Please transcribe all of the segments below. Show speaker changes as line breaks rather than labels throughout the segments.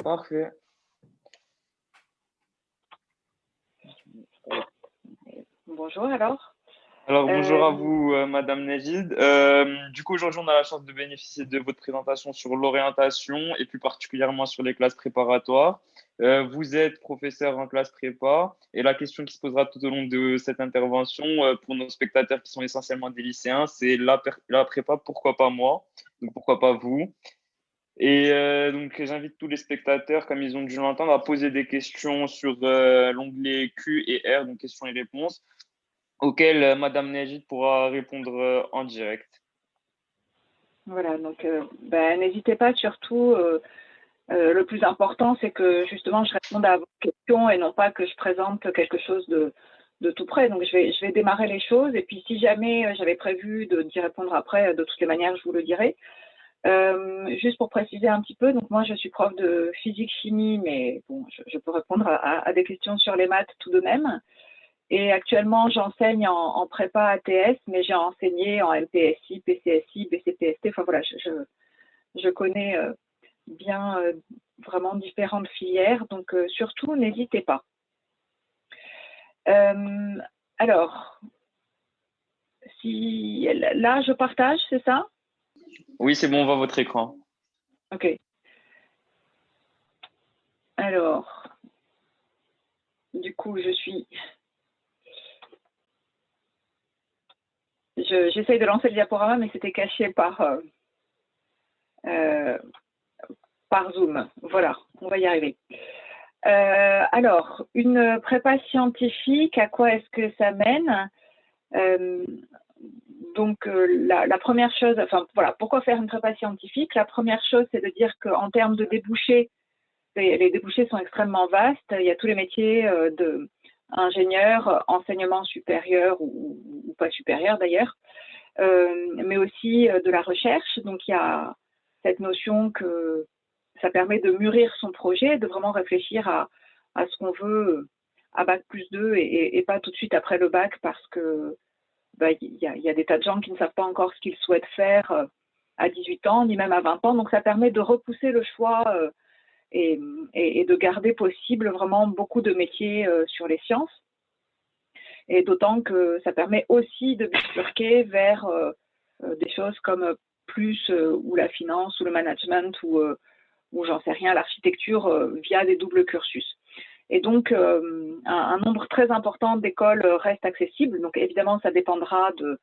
Parfait.
Bonjour alors.
Alors, bonjour
Euh,
à vous, Madame Negid. Du coup, aujourd'hui, on a la chance de bénéficier de votre présentation sur l'orientation et plus particulièrement sur les classes préparatoires. Vous êtes professeur en classe prépa et la question qui se posera tout au long de cette intervention pour nos spectateurs qui sont essentiellement des lycéens, c'est la prépa, pourquoi pas moi? Donc, pourquoi pas vous? Et donc, j'invite tous les spectateurs, comme ils ont dû l'entendre, à poser des questions sur l'onglet Q et R, donc questions et réponses auquel Madame Nejid pourra répondre en direct.
voilà, donc n'hésitez pas surtout. Le plus important, c'est que justement je réponde à vos questions et non pas que je présente quelque chose de tout près. Donc je vais démarrer les choses et puis si jamais j'avais prévu d'y répondre après, de toutes les manières, je vous le dirai. Juste pour préciser un petit peu, donc moi je suis prof de physique-chimie, mais bon, je peux répondre à des questions sur les maths tout de même. Et actuellement, j'enseigne en prépa ATS, mais j'ai enseigné en MPSI, PCSI, BCPST. Enfin voilà, je connais bien vraiment différentes filières. Donc surtout, n'hésitez pas. Euh, alors, si là, je partage, c'est ça?
Oui, c'est bon, on voit votre écran.
Ok. Alors, du coup, j'essaye de lancer le diaporama, mais c'était caché euh, par Zoom. Voilà, on va y arriver. Alors, une prépa scientifique, à quoi est-ce que ça mène? euh, donc, la première chose, enfin voilà, pourquoi faire une prépa scientifique? La première chose, c'est de dire qu'en termes de débouchés, les débouchés sont extrêmement vastes. Il y a tous les métiers d'ingénieur, enseignement supérieur ou pas supérieur d'ailleurs, mais aussi de la recherche. Donc, il y a cette notion que ça permet de mûrir son projet, de vraiment réfléchir à ce qu'on veut à bac+2 et pas tout de suite après le bac parce que y a des tas de gens qui ne savent pas encore ce qu'ils souhaitent faire à 18 ans, ni même à 20 ans. Donc, ça permet de repousser le choix et de garder possible vraiment beaucoup de métiers sur les sciences. Et d'autant que ça permet aussi de bifurquer vers des choses comme plus ou la finance ou le management ou j'en sais rien, l'architecture via des doubles cursus. Et donc, un nombre très important d'écoles reste accessible. Donc, évidemment, ça dépendra de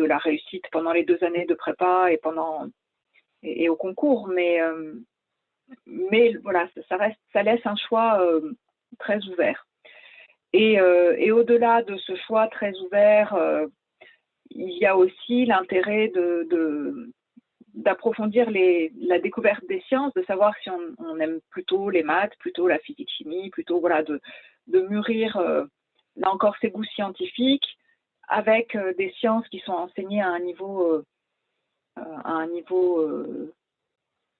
la réussite pendant les 2 années de prépa et au concours. Mais voilà, ça laisse un choix très ouvert. Et au-delà de ce choix très ouvert, il y a aussi l'intérêt d'approfondir la découverte des sciences, de savoir si on aime plutôt les maths, plutôt la physique-chimie, plutôt voilà, de mûrir là encore ses goûts scientifiques avec des sciences qui sont enseignées à un niveau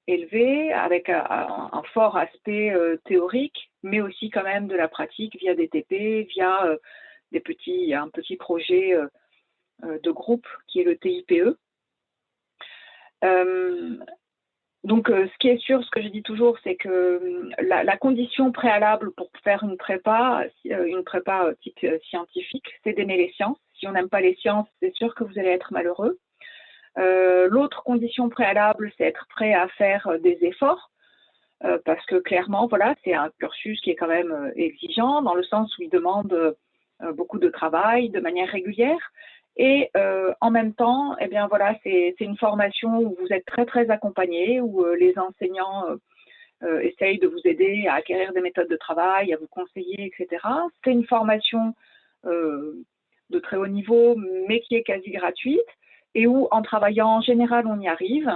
élevé, avec un fort aspect théorique, mais aussi quand même de la pratique via des TP, via un petit projet de groupe qui est le TIPE. Donc, ce qui est sûr, ce que je dis toujours, c'est que la condition préalable pour faire une prépa type scientifique, c'est d'aimer les sciences. Si on n'aime pas les sciences, c'est sûr que vous allez être malheureux. L'autre condition préalable, c'est être prêt à faire des efforts, parce que clairement, voilà, c'est un cursus qui est quand même exigeant, dans le sens où il demande beaucoup de travail de manière régulière. Et en même temps, eh bien voilà, c'est une formation où vous êtes très très accompagné, où les enseignants essayent de vous aider à acquérir des méthodes de travail, à vous conseiller, etc. C'est une formation de très haut niveau, mais qui est quasi gratuite, et où en travaillant en général on y arrive.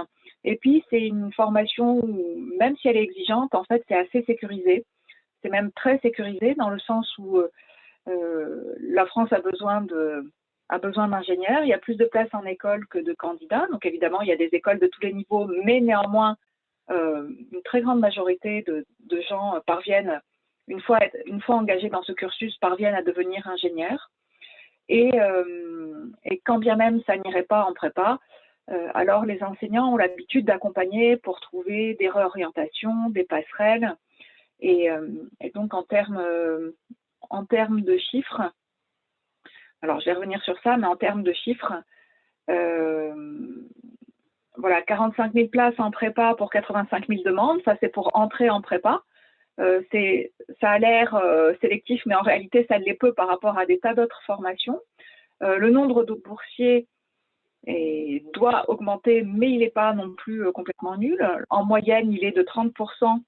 Et puis c'est une formation où, même si elle est exigeante, en fait c'est assez sécurisé. C'est même très sécurisé dans le sens où la France a besoin d'ingénieurs. Il y a plus de places en école que de candidats. Donc évidemment, il y a des écoles de tous les niveaux, mais néanmoins, une très grande majorité de gens parviennent, une fois engagés dans ce cursus, parviennent à devenir ingénieurs. Et quand bien même ça n'irait pas en prépa, alors les enseignants ont l'habitude d'accompagner pour trouver des réorientations, des passerelles. Et donc en termes de chiffres, alors je vais revenir sur ça, mais en termes de chiffres, voilà, 45 000 places en prépa pour 85 000 demandes, ça c'est pour entrer en prépa. Ça a l'air sélectif, mais en réalité ça l'est peu par rapport à des tas d'autres formations. Le nombre de boursiers doit augmenter, mais il n'est pas non plus complètement nul. En moyenne, il est de 30%.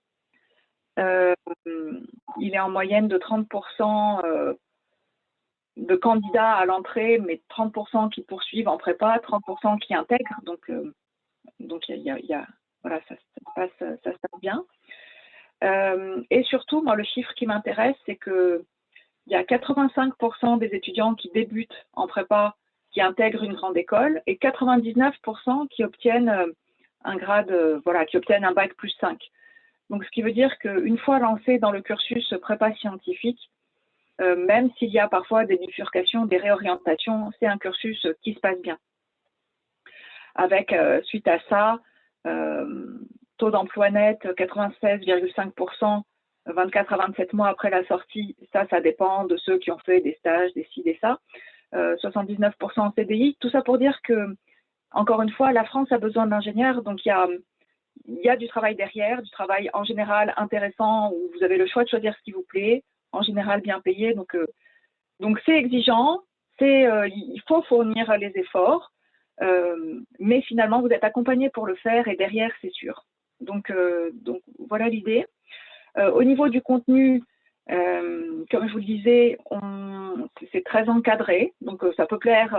Il est en moyenne de 30% de candidats à l'entrée, mais 30% qui poursuivent en prépa, 30% qui intègrent. Donc voilà, ça se passe bien. Et surtout, moi, le chiffre qui m'intéresse, c'est qu'il y a 85% des étudiants qui débutent en prépa qui intègrent une grande école et 99% qui obtiennent un grade, qui obtiennent un bac plus 5. Donc, ce qui veut dire qu'une fois lancé dans le cursus prépa scientifique, même s'il y a parfois des bifurcations, des réorientations, c'est un cursus qui se passe bien. Avec, suite à ça, taux d'emploi net 96,5%, 24 à 27 mois après la sortie, ça dépend de ceux qui ont fait des stages, des ci, des ça. 79% en CDI, tout ça pour dire que, encore une fois, la France a besoin d'ingénieurs, donc il y a du travail derrière, du travail en général intéressant, où vous avez le choix de choisir ce qui vous plaît, en général bien payé, donc c'est exigeant, il faut fournir les efforts, mais finalement vous êtes accompagné pour le faire et derrière c'est sûr. Donc voilà l'idée. Au niveau du contenu, comme je vous le disais, c'est très encadré, donc ça peut plaire,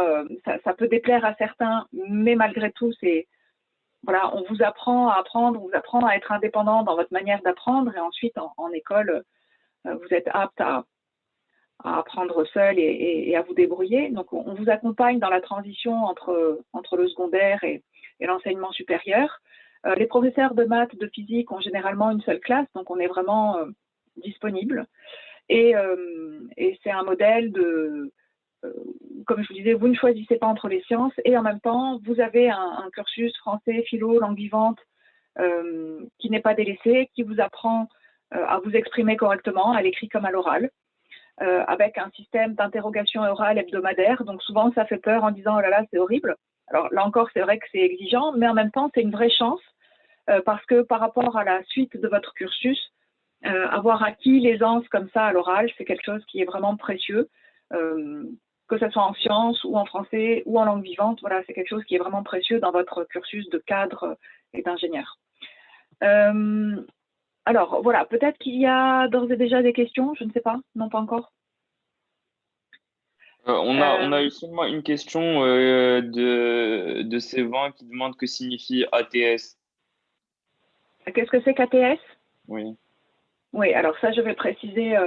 ça peut déplaire à certains, mais malgré tout, voilà, on vous apprend à apprendre, on vous apprend à être indépendant dans votre manière d'apprendre, et ensuite en école, vous êtes apte à apprendre seul et à vous débrouiller. Donc on vous accompagne dans la transition entre le secondaire et l'enseignement supérieur. Les professeurs de maths, de physique ont généralement une seule classe, donc on est vraiment disponible. Et c'est un modèle comme je vous disais, vous ne choisissez pas entre les sciences et en même temps, vous avez un cursus français, philo, langue vivante qui n'est pas délaissé, qui vous apprend à vous exprimer correctement, à l'écrit comme à l'oral, avec un système d'interrogation orale hebdomadaire. Donc souvent, ça fait peur en disant « oh là là, c'est horrible ». Alors là encore, c'est vrai que c'est exigeant, mais en même temps, c'est une vraie chance parce que par rapport à la suite de votre cursus, avoir acquis l'aisance comme ça à l'oral, c'est quelque chose qui est vraiment précieux, que ce soit en sciences ou en français ou en langue vivante. Voilà, c'est quelque chose qui est vraiment précieux dans votre cursus de cadre et d'ingénieur. Alors voilà, peut-être qu'il y a d'ores et déjà des questions, je ne sais pas, non pas encore.
On a eu seulement une question de Sévan qui demande que signifie ATS.
Qu'est-ce que c'est qu'ATS?
Oui.
Oui, alors ça, je vais préciser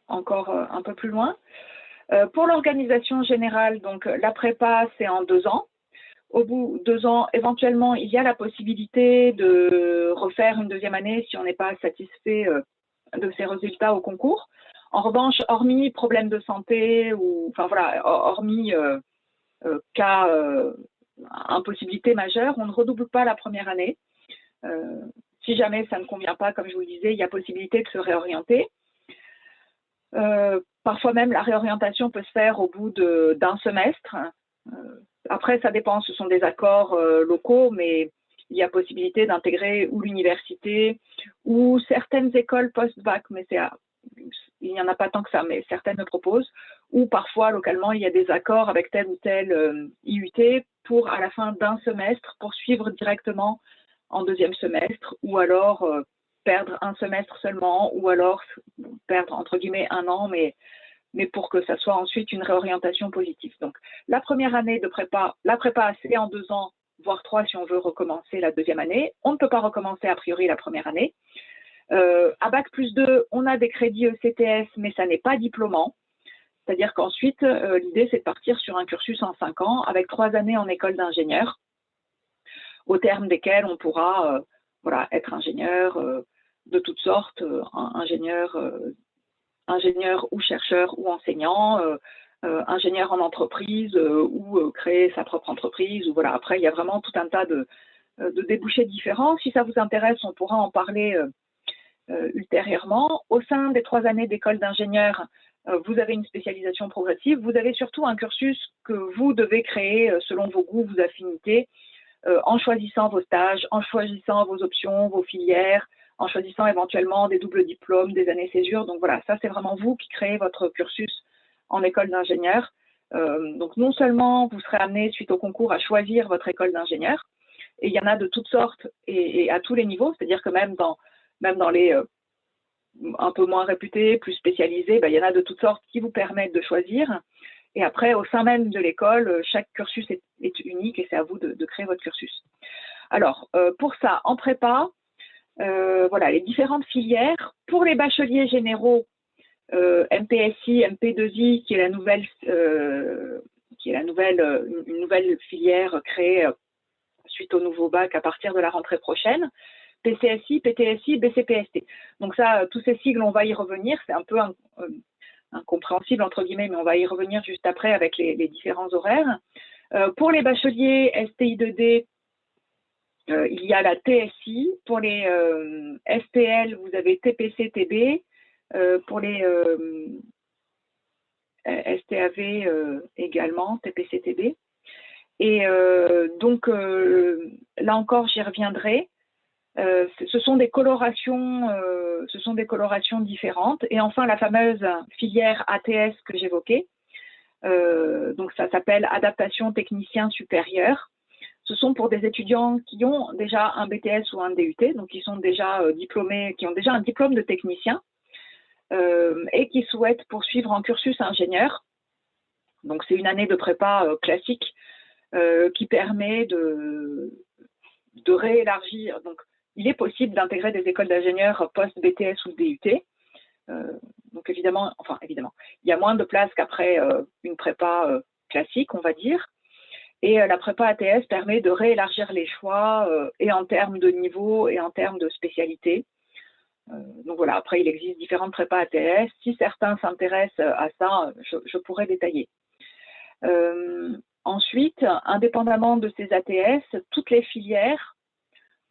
encore un peu plus loin. Pour l'organisation générale, donc la prépa, c'est en 2 ans. Au bout de 2 ans, éventuellement, il y a la possibilité de refaire une deuxième année si on n'est pas satisfait de ses résultats au concours. En revanche, hormis problème de santé ou, enfin voilà, hormis cas impossibilité majeure, on ne redouble pas la première année. Si jamais ça ne convient pas, comme je vous le disais, il y a possibilité de se réorienter. Parfois même, la réorientation peut se faire au bout d'un semestre. Après, ça dépend, ce sont des accords locaux, mais il y a possibilité d'intégrer ou l'université ou certaines écoles post-bac, mais il n'y en a pas tant que ça, mais certaines le proposent. Ou parfois, localement, il y a des accords avec tel ou tel IUT pour, à la fin d'un semestre, poursuivre directement en deuxième semestre, ou alors perdre un semestre seulement, ou alors perdre, entre guillemets, 1 an, mais pour que ça soit ensuite une réorientation positive. Donc, la première année de prépa, la prépa, c'est en 2 ans, voire 3 si on veut recommencer la deuxième année. On ne peut pas recommencer a priori la première année. À Bac plus 2, on a des crédits ECTS, mais ça n'est pas diplômant. C'est-à-dire qu'ensuite, l'idée, c'est de partir sur un cursus en 5 ans, avec 3 années en école d'ingénieur, au terme desquelles on pourra être ingénieur de toutes sortes, ingénieur ou chercheur ou enseignant, ingénieur en entreprise ou créer sa propre entreprise. Ou voilà. Après, il y a vraiment tout un tas de débouchés différents. Si ça vous intéresse, on pourra en parler ultérieurement. Au sein des 3 années d'école d'ingénieur, vous avez une spécialisation progressive. Vous avez surtout un cursus que vous devez créer selon vos goûts, vos affinités, en choisissant vos stages, en choisissant vos options, vos filières, en choisissant éventuellement des doubles diplômes, des années césure. Donc voilà, ça c'est vraiment vous qui créez votre cursus en école d'ingénieur. Donc non seulement vous serez amené suite au concours à choisir votre école d'ingénieur, et il y en a de toutes sortes et à tous les niveaux, c'est-à-dire que même dans les un peu moins réputés, plus spécialisés, il y en a de toutes sortes qui vous permettent de choisir. Et après, au sein même de l'école, chaque cursus est unique et c'est à vous de créer votre cursus. Alors, pour ça, en prépa, voilà, les différentes filières. Pour les bacheliers généraux, MPSI, MP2I, qui est une nouvelle filière créée suite au nouveau bac à partir de la rentrée prochaine. PCSI, PTSI, BCPST. Donc ça, tous ces sigles, on va y revenir. C'est un peu incompréhensible, entre guillemets, mais on va y revenir juste après avec les différents horaires. Pour les bacheliers STI2D, il y a la TSI. Pour les STL, vous avez TPC-TB. Pour les STAV également, TPC-TB. Et donc, là encore, j'y reviendrai. Ce sont des colorations différentes. Et enfin, la fameuse filière ATS que j'évoquais. Donc, ça s'appelle adaptation technicien supérieur. Ce sont pour des étudiants qui ont déjà un BTS ou un DUT, donc qui sont déjà diplômés, qui ont déjà un diplôme de technicien et qui souhaitent poursuivre en cursus ingénieur. Donc, c'est une année de prépa classique qui permet de réélargir. Donc, il est possible d'intégrer des écoles d'ingénieurs post-BTS ou DUT. Donc, évidemment, il y a moins de place qu'après une prépa classique, on va dire. Et la prépa ATS permet de réélargir les choix et en termes de niveau et en termes de spécialité. Donc voilà, après, il existe différentes prépas ATS. Si certains s'intéressent à ça, je pourrais détailler. Ensuite, indépendamment de ces ATS, toutes les filières,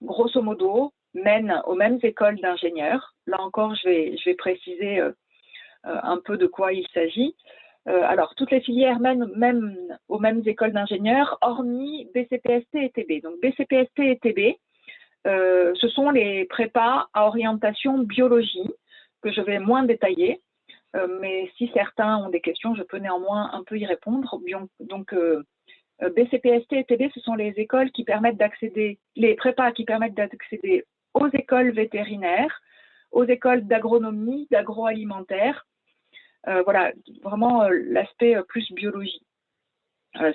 grosso modo, mènent aux mêmes écoles d'ingénieurs. Là encore, je vais préciser un peu de quoi il s'agit. Alors, toutes les filières mènent même aux mêmes écoles d'ingénieurs, hormis BCPST et TB. Donc, BCPST et TB, ce sont les prépas à orientation biologie, que je vais moins détailler. Mais si certains ont des questions, je peux néanmoins un peu y répondre. Donc, BCPST et TB, ce sont les écoles qui permettent d'accéder, les prépas qui permettent d'accéder aux écoles vétérinaires, aux écoles d'agronomie, d'agroalimentaire. Voilà, vraiment l'aspect plus biologie.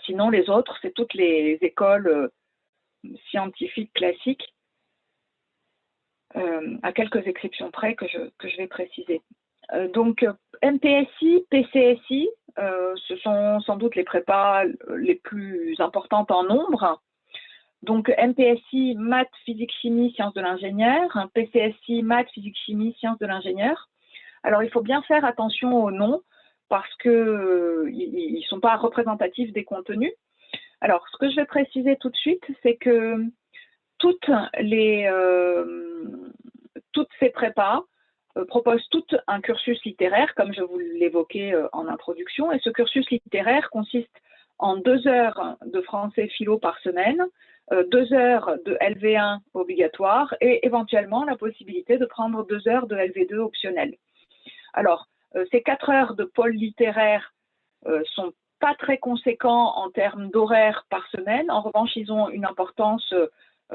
Sinon, les autres, c'est toutes les écoles scientifiques classiques, à quelques exceptions près que je vais préciser. Donc, MPSI, PCSI, ce sont sans doute les prépas les plus importantes en nombre. Donc, MPSI, maths, physique, chimie, sciences de l'ingénieur. PCSI, maths, physique, chimie, sciences de l'ingénieur. Alors, il faut bien faire attention aux noms parce qu'ils ne sont pas représentatifs des contenus. Alors, ce que je vais préciser tout de suite, c'est que toutes ces prépas proposent toutes un cursus littéraire, comme je vous l'évoquais en introduction. Et ce cursus littéraire consiste en 2 heures de français philo par semaine, 2 heures de LV1 obligatoire et éventuellement la possibilité de prendre 2 heures de LV2 optionnel. Alors, ces 4 heures de pôle littéraire sont pas très conséquents en termes d'horaire par semaine. En revanche, ils ont une importance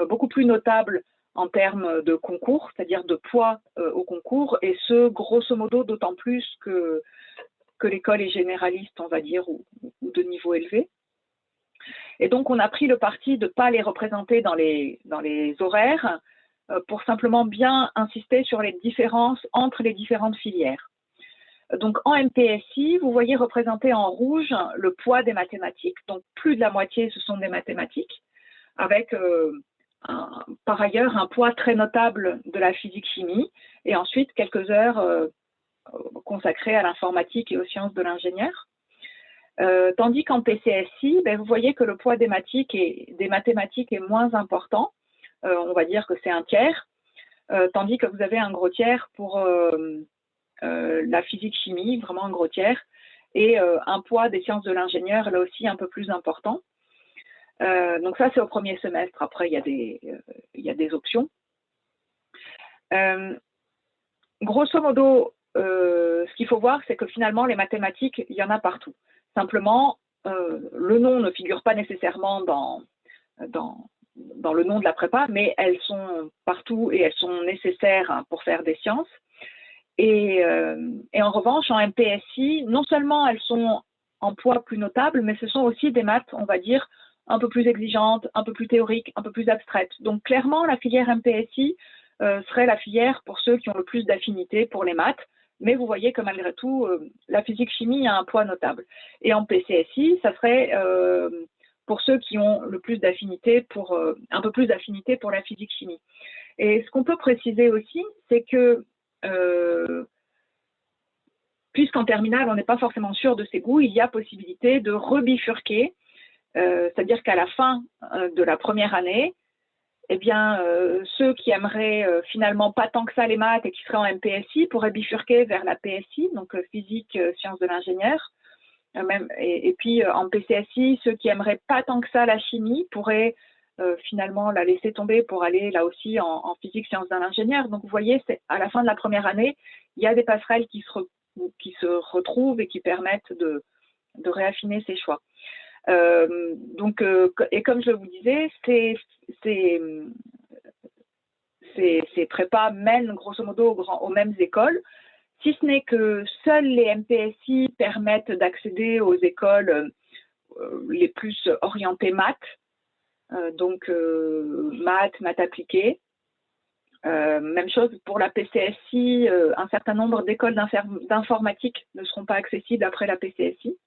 beaucoup plus notable en termes de concours, c'est-à-dire de poids au concours, et ce, grosso modo, d'autant plus que l'école est généraliste, on va dire, ou de niveau élevé. Et donc, on a pris le parti de ne pas les représenter dans les horaires pour simplement bien insister sur les différences entre les différentes filières. Donc, en MPSI, vous voyez représenté en rouge le poids des mathématiques. Donc, plus de la moitié, ce sont des mathématiques, avec par ailleurs un poids très notable de la physique-chimie et ensuite quelques heures consacrées à l'informatique et aux sciences de l'ingénieur. Tandis qu'en PCSI, ben, vous voyez que le poids des mathématiques est moins important. On va dire que c'est un tiers, tandis que vous avez un gros tiers pour la physique-chimie, vraiment un gros tiers, et un poids des sciences de l'ingénieur, là aussi un peu plus important. Donc ça, c'est au premier semestre. Après, il y a des options. Grosso modo, ce qu'il faut voir, c'est que finalement, les mathématiques, il y en a partout. Simplement, le nom ne figure pas nécessairement dans le nom de la prépa, mais elles sont partout et elles sont nécessaires pour faire des sciences. Et en revanche, en MPSI, non seulement elles sont en poids plus notable, mais ce sont aussi des maths, on va dire, un peu plus exigeantes, un peu plus théoriques, un peu plus abstraites. Donc clairement, la filière MPSI serait la filière pour ceux qui ont le plus d'affinité pour les maths, mais vous voyez que malgré tout, la physique-chimie a un poids notable. Et en PCSI, ça serait pour ceux qui ont le plus d'affinité un peu plus d'affinité pour la physique-chimie. Et ce qu'on peut préciser aussi, c'est que puisqu'en terminale, on n'est pas forcément sûr de ses goûts, il y a possibilité de rebifurquer, c'est-à-dire qu'à la fin de la première année, eh bien, ceux qui aimeraient finalement pas tant que ça les maths et qui seraient en MPSI pourraient bifurquer vers la PSI, donc physique, sciences de l'ingénieur. Et puis en PCSI, ceux qui aimeraient pas tant que ça la chimie pourraient finalement la laisser tomber pour aller là aussi en physique, sciences de l'ingénieur. Donc vous voyez, à la fin de la première année, il y a des passerelles qui se retrouvent et qui permettent de réaffiner ses choix. Et comme je vous disais, ces prépas mènent grosso modo aux mêmes écoles, si ce n'est que seuls les MPSI permettent d'accéder aux écoles les plus orientées maths, maths appliquées. Même chose pour la PCSI, un certain nombre d'écoles d'informatique ne seront pas accessibles après la PCSI.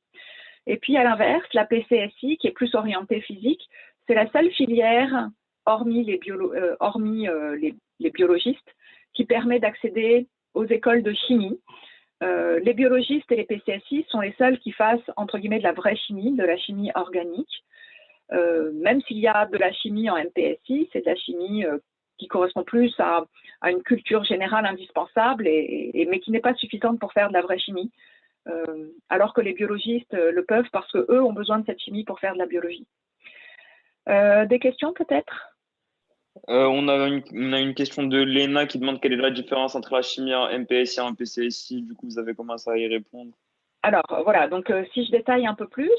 Et puis à l'inverse, la PCSI, qui est plus orientée physique, c'est la seule filière, hormis les biologistes, qui permet d'accéder aux écoles de chimie. Les biologistes et les PCSI sont les seuls qui fassent, entre guillemets, de la vraie chimie, de la chimie organique. Même s'il y a de la chimie en MPSI, c'est de la chimie qui correspond plus à une culture générale indispensable, mais qui n'est pas suffisante pour faire de la vraie chimie. Alors que les biologistes le peuvent parce qu'eux ont besoin de cette chimie pour faire de la biologie. Des questions peut-être?
On a une question de Léna qui demande quelle est la différence entre la chimie en MPSI et en PCSI. Du coup, vous avez commencé à y répondre.
Alors voilà, donc si je détaille un peu plus,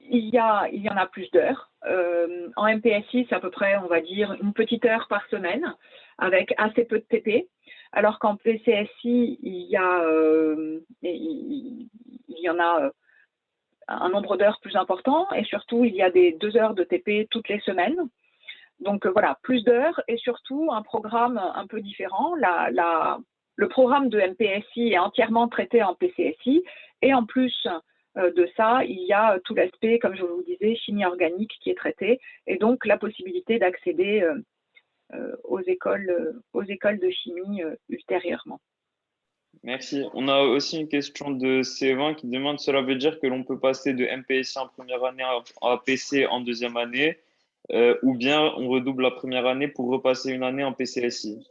il y en a plus d'heures. En MPSI, c'est à peu près, on va dire, une petite heure par semaine, avec assez peu de TP. Alors qu'en PCSI, il y en a un nombre d'heures plus important, et surtout, il y a des 2 heures de TP toutes les semaines. Donc voilà, plus d'heures et surtout un programme un peu différent. Le programme de MPSI est entièrement traité en PCSI et en plus de ça, il y a tout l'aspect, comme je vous disais, chimie organique qui est traité et donc la possibilité d'accéder aux écoles de chimie ultérieurement.
Merci. On a aussi une question de C20 qui demande cela veut dire que l'on peut passer de MPSI en première année à PC en deuxième année ou bien on redouble la première année pour repasser une année en PCSI?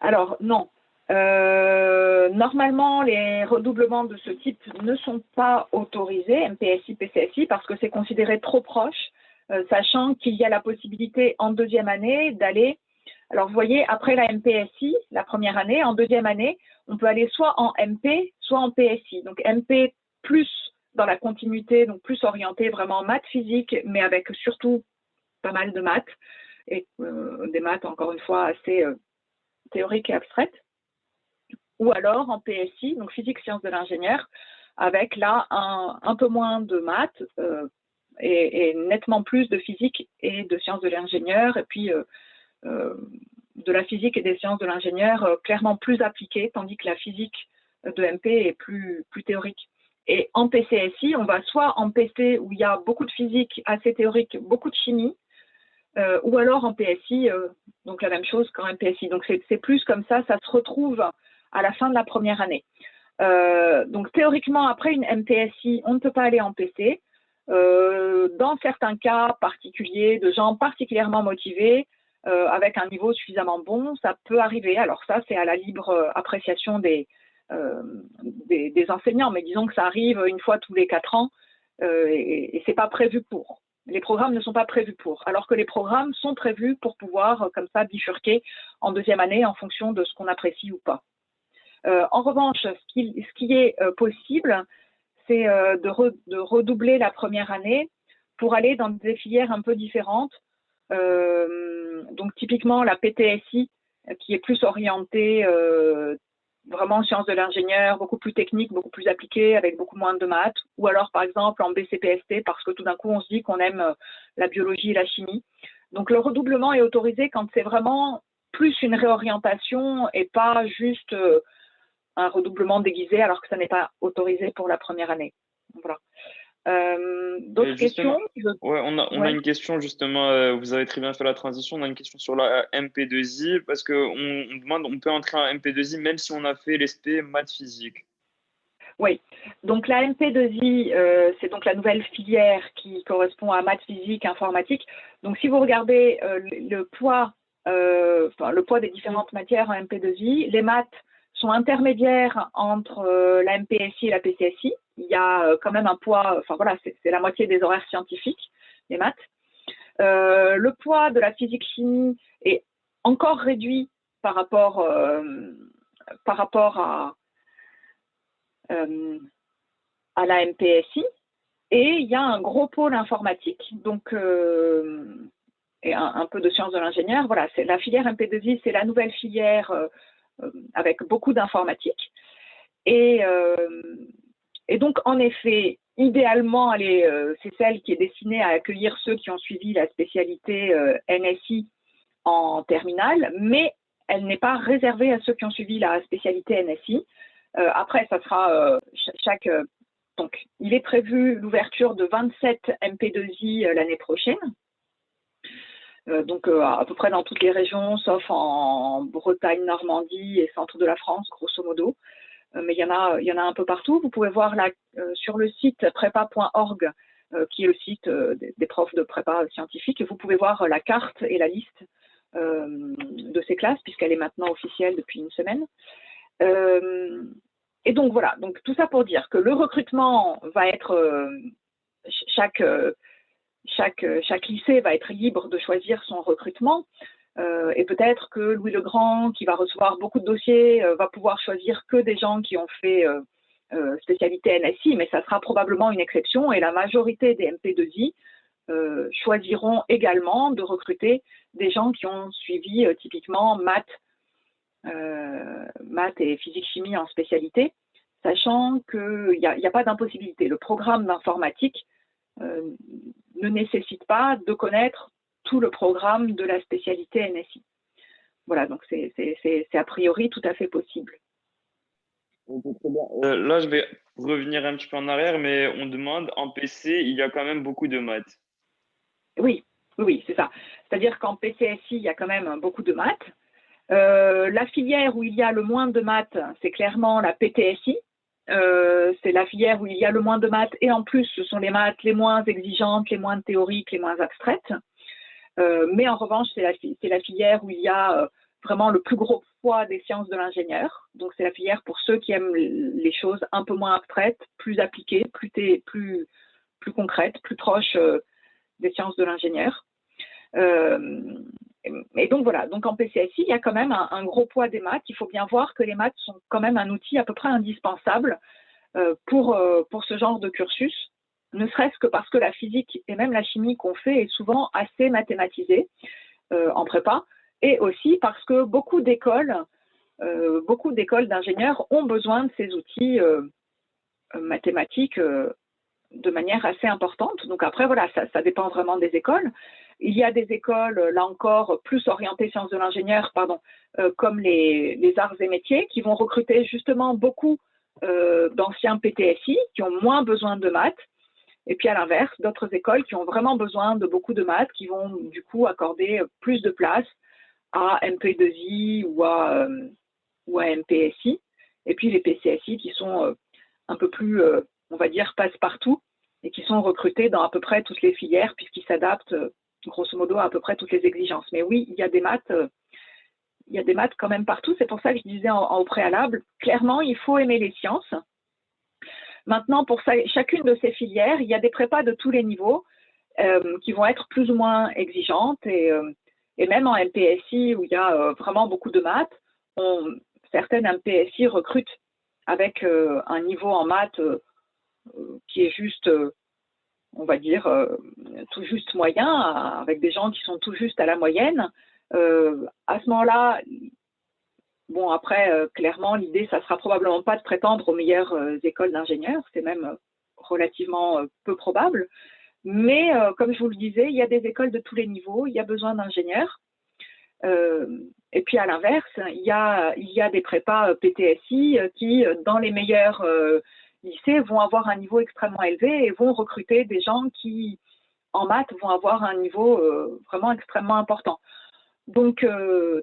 Alors non. Normalement, les redoublements de ce type ne sont pas autorisés, MPSI, PCSI, parce que c'est considéré trop proche, sachant qu'il y a la possibilité en deuxième année d'aller. Alors, vous voyez, après la MPSI, la première année, en deuxième année, on peut aller soit en MP, soit en PSI. Donc, MP plus dans la continuité, donc plus orienté vraiment en maths physique, mais avec surtout pas mal de maths, et des maths, encore une fois, assez théoriques et abstraites. Ou alors en PSI, donc physique, sciences de l'ingénieur, avec là un peu moins de maths et nettement plus de physique et de sciences de l'ingénieur, et puis de la physique et des sciences de l'ingénieur clairement plus appliquées, tandis que la physique de MP est plus théorique. Et en PCSI, on va soit en PC où il y a beaucoup de physique assez théorique, beaucoup de chimie, ou alors en PSI, donc la même chose qu'en MPSI. Donc c'est plus comme ça se retrouve à la fin de la première année. Donc théoriquement, après une MPSI, on ne peut pas aller en PC. Dans certains cas particuliers, de gens particulièrement motivés, avec un niveau suffisamment bon, ça peut arriver. Alors ça, c'est à la libre appréciation des enseignants, mais disons que ça arrive une fois tous les 4 ans et c'est pas prévu pour. Les programmes ne sont pas prévus pour, alors que les programmes sont prévus pour pouvoir comme ça bifurquer en deuxième année en fonction de ce qu'on apprécie ou pas. En revanche, ce qui est possible, c'est de redoubler la première année pour aller dans des filières un peu différentes. Donc typiquement la PTSI, qui est plus orientée vraiment en sciences de l'ingénieur, beaucoup plus technique, beaucoup plus appliquée, avec beaucoup moins de maths, ou alors par exemple en BCPST, parce que tout d'un coup on se dit qu'on aime la biologie et la chimie. Donc le redoublement est autorisé quand c'est vraiment plus une réorientation et pas juste un redoublement déguisé alors que ça n'est pas autorisé pour la première année. Voilà. D'autres questions?
Ouais, on a une question justement, vous avez très bien fait la transition, on a une question sur la MP2I, parce qu'on demande, on peut entrer en MP2I même si on a fait l'ESP maths physique.
Oui, donc la MP2I, c'est donc la nouvelle filière qui correspond à maths physique, informatique. Donc si vous regardez le poids des différentes matières en MP2I, les maths sont intermédiaires entre la MPSI et la PCSI. Il y a quand même un poids, enfin voilà, c'est la moitié des horaires scientifiques, les maths. Le poids de la physique-chimie est encore réduit par rapport à la MPSI, et il y a un gros pôle informatique, donc et un peu de sciences de l'ingénieur. Voilà, c'est la filière MP2I, c'est la nouvelle filière avec beaucoup d'informatique. Et donc, en effet, idéalement, c'est celle qui est destinée à accueillir ceux qui ont suivi la spécialité NSI en terminale, mais elle n'est pas réservée à ceux qui ont suivi la spécialité NSI. Après, ça sera donc, il est prévu l'ouverture de 27 MP2I l'année prochaine. Donc à peu près dans toutes les régions, sauf en Bretagne, Normandie et centre de la France, grosso modo. Mais il y en a un peu partout. Vous pouvez voir sur le site prépa.org, qui est le site des profs de prépa scientifique, vous pouvez voir la carte et la liste de ces classes, puisqu'elle est maintenant officielle depuis une semaine. Et donc voilà, donc tout ça pour dire que le recrutement va être, chaque lycée va être libre de choisir son recrutement, et peut-être que Louis le Grand, qui va recevoir beaucoup de dossiers, va pouvoir choisir que des gens qui ont fait spécialité NSI, mais ça sera probablement une exception, et la majorité des MP2I choisiront également de recruter des gens qui ont suivi typiquement maths et physique-chimie en spécialité, sachant qu'il n'y a pas d'impossibilité. Le programme d'informatique ne nécessite pas de connaître tout le programme de la spécialité NSI. Voilà, donc c'est a priori tout à fait possible.
Là, je vais revenir un petit peu en arrière, mais on demande, en PC, il y a quand même beaucoup de maths.
Oui, c'est ça. C'est-à-dire qu'en PCSI, il y a quand même beaucoup de maths. La filière où il y a le moins de maths, c'est clairement la PTSI. C'est la filière où il y a le moins de maths, et en plus, ce sont les maths les moins exigeantes, les moins théoriques, les moins abstraites. Mais en revanche, c'est la filière où il y a vraiment le plus gros poids des sciences de l'ingénieur. Donc, c'est la filière pour ceux qui aiment les choses un peu moins abstraites, plus appliquées, plus concrètes, plus proches des sciences de l'ingénieur. Et donc voilà, donc en PCSI, il y a quand même un gros poids des maths. Il faut bien voir que les maths sont quand même un outil à peu près indispensable pour ce genre de cursus, ne serait-ce que parce que la physique et même la chimie qu'on fait est souvent assez mathématisée en prépa, et aussi parce que beaucoup d'écoles d'ingénieurs ont besoin de ces outils mathématiques de manière assez importante. Donc après, voilà, ça dépend vraiment des écoles. Il y a des écoles, là encore, plus orientées sciences de l'ingénieur, comme les arts et métiers, qui vont recruter justement beaucoup d'anciens PTSI qui ont moins besoin de maths. Et puis à l'inverse, d'autres écoles qui ont vraiment besoin de beaucoup de maths, qui vont du coup accorder plus de place à MP2I ou à MPSI. et puis les PCSI qui sont un peu plus, on va dire, passe-partout et qui sont recrutés dans à peu près toutes les filières puisqu'ils s'adaptent grosso modo à peu près toutes les exigences. Mais oui, il y a des maths quand même partout. C'est pour ça que je disais au préalable, clairement, il faut aimer les sciences. Maintenant, pour chacune de ces filières, il y a des prépas de tous les niveaux qui vont être plus ou moins exigeantes et même en MPSI où il y a vraiment beaucoup de maths, certaines MPSI recrutent avec un niveau en maths qui est juste, on va dire, tout juste moyen, avec des gens qui sont tout juste à la moyenne. À ce moment-là, bon, après, clairement, l'idée, ça sera probablement pas de prétendre aux meilleures écoles d'ingénieurs, c'est même relativement peu probable. Mais comme je vous le disais, il y a des écoles de tous les niveaux, il y a besoin d'ingénieurs. Et puis à l'inverse, il y a des prépas PTSI qui, dans les meilleurs lycées, vont avoir un niveau extrêmement élevé et vont recruter des gens qui, en maths, vont avoir un niveau vraiment extrêmement important. Donc,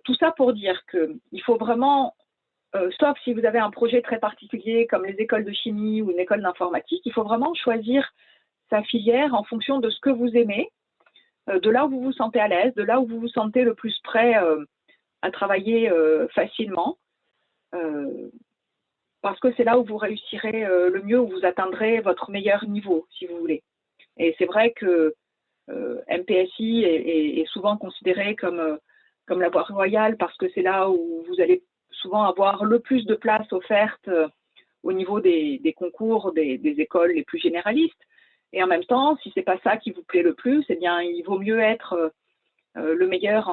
tout ça pour dire qu'il faut vraiment, sauf si vous avez un projet très particulier comme les écoles de chimie ou une école d'informatique, il faut vraiment choisir sa filière en fonction de ce que vous aimez, de là où vous vous sentez à l'aise, de là où vous vous sentez le plus prêt à travailler facilement, parce que c'est là où vous réussirez le mieux, où vous atteindrez votre meilleur niveau, si vous voulez. Et c'est vrai que MPSI est souvent considéré comme la voie royale parce que c'est là où vous allez souvent avoir le plus de places offertes au niveau des concours des écoles les plus généralistes. Et en même temps, si c'est pas ça qui vous plaît le plus, eh bien, il vaut mieux être le meilleur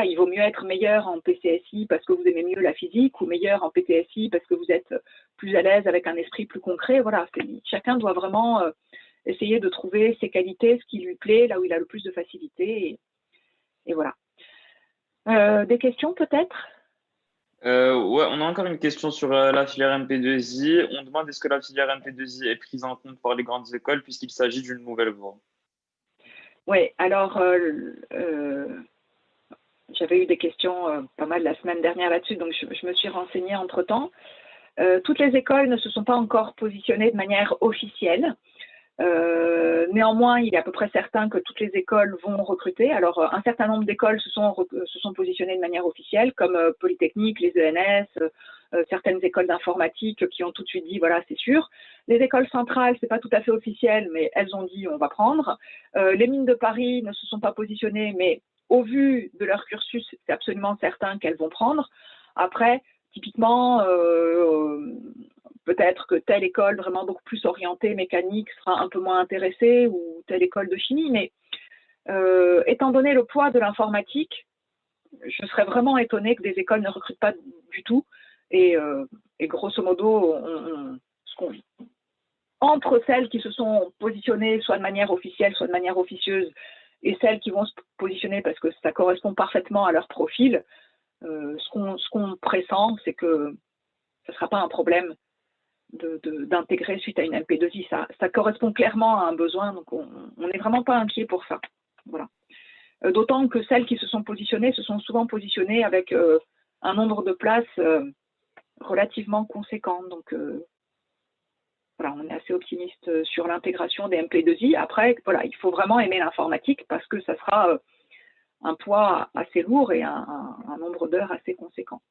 il vaut mieux être meilleur en PCSI parce que vous aimez mieux la physique ou meilleur en PTSI parce que vous êtes plus à l'aise avec un esprit plus concret. Voilà, chacun doit vraiment essayer de trouver ses qualités, ce qui lui plaît, là où il a le plus de facilité. Et voilà. Des questions peut-être?
Ouais, on a encore une question sur la filière MP2I. On demande est-ce que la filière MP2I est prise en compte par les grandes écoles puisqu'il s'agit d'une nouvelle voie.
Oui, alors j'avais eu des questions pas mal la semaine dernière là-dessus, donc je me suis renseignée entre-temps. Toutes les écoles ne se sont pas encore positionnées de manière officielle. Néanmoins, il est à peu près certain que toutes les écoles vont recruter. Alors, un certain nombre d'écoles se sont positionnées de manière officielle, comme Polytechnique, les ENS, certaines écoles d'informatique qui ont tout de suite dit, voilà, c'est sûr. Les écoles centrales, c'est pas tout à fait officiel, mais elles ont dit, on va prendre. Les mines de Paris ne se sont pas positionnées, mais au vu de leur cursus, c'est absolument certain qu'elles vont prendre. Après, typiquement, peut-être que telle école vraiment beaucoup plus orientée mécanique sera un peu moins intéressée ou telle école de chimie, mais étant donné le poids de l'informatique, je serais vraiment étonnée que des écoles ne recrutent pas du tout. Et grosso modo, entre celles qui se sont positionnées soit de manière officielle, soit de manière officieuse, et celles qui vont se positionner parce que ça correspond parfaitement à leur profil, ce qu'on pressent, c'est que ce ne sera pas un problème d'intégrer suite à une MP2I. Ça correspond clairement à un besoin, donc on n'est vraiment pas inquiet pour ça. Voilà. D'autant que celles qui se sont souvent positionnées avec un nombre de places relativement conséquent. Donc voilà, on est assez optimiste sur l'intégration des MP2I. Après, voilà, il faut vraiment aimer l'informatique parce que ça sera un poids assez lourd et un nombre d'heures assez conséquent.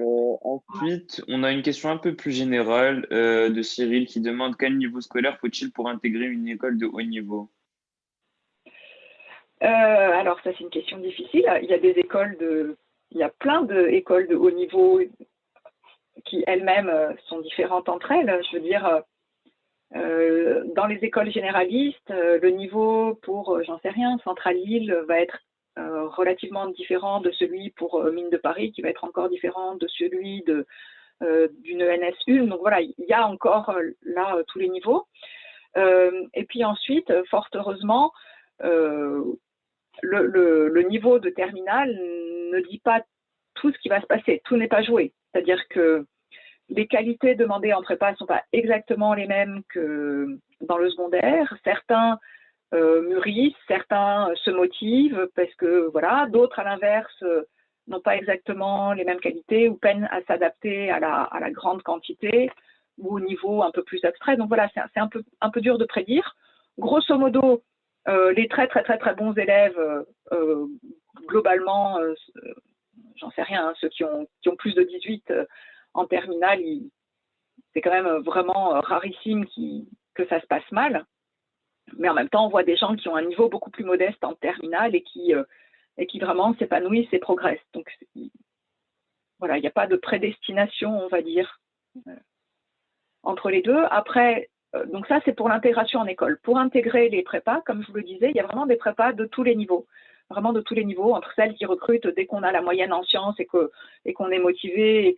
Ensuite, on a une question un peu plus générale de Cyril qui demande quel niveau scolaire faut-il pour intégrer une école de haut niveau?
Alors ça c'est une question difficile. Il y a plein d'écoles de haut niveau qui elles-mêmes sont différentes entre elles. Je veux dire, dans les écoles généralistes, le niveau pour, j'en sais rien, Centrale-Lille va être relativement différent de celui pour Mines de Paris, qui va être encore différent de celui d'une ENS1. Donc voilà, il y a encore là tous les niveaux. Et puis ensuite, fort heureusement, le niveau de terminale ne dit pas tout ce qui va se passer. Tout n'est pas joué. C'est-à-dire que les qualités demandées en prépa ne sont pas exactement les mêmes que dans le secondaire. Certains mûrissent, certains se motivent parce que voilà, d'autres à l'inverse n'ont pas exactement les mêmes qualités ou peinent à s'adapter à la grande quantité ou au niveau un peu plus abstrait. Donc voilà, c'est un peu dur de prédire. Grosso modo, les très bons élèves, globalement, j'en sais rien, hein, ceux qui ont plus de 18 en terminale, c'est quand même vraiment rarissime que ça se passe mal. Mais en même temps, on voit des gens qui ont un niveau beaucoup plus modeste en terminale et qui vraiment s'épanouissent et progressent. Donc voilà, il n'y a pas de prédestination, on va dire, entre les deux. Après, donc ça, c'est pour l'intégration en école. Pour intégrer les prépas, comme je vous le disais, il y a vraiment des prépas de tous les niveaux. Vraiment de tous les niveaux, entre celles qui recrutent dès qu'on a la moyenne en sciences et qu'on est motivé et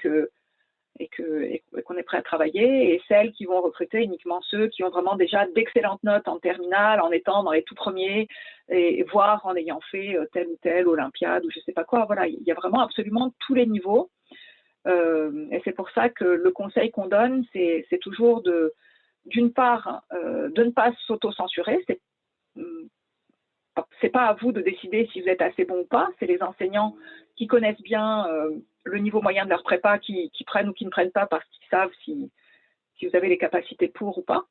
qu'on est prêt à travailler, et celles qui vont recruter uniquement ceux qui ont vraiment déjà d'excellentes notes en terminale, en étant dans les tout premiers, et voire en ayant fait telle ou telle Olympiade ou je ne sais pas quoi. Voilà, il y a vraiment absolument tous les niveaux. Et c'est pour ça que le conseil qu'on donne, c'est toujours d'une part, de ne pas s'auto-censurer. C'est pas à vous de décider si vous êtes assez bon ou pas, c'est les enseignants qui connaissent bien le niveau moyen de leur prépa qui prennent ou qui ne prennent pas parce qu'ils savent si vous avez les capacités pour ou pas.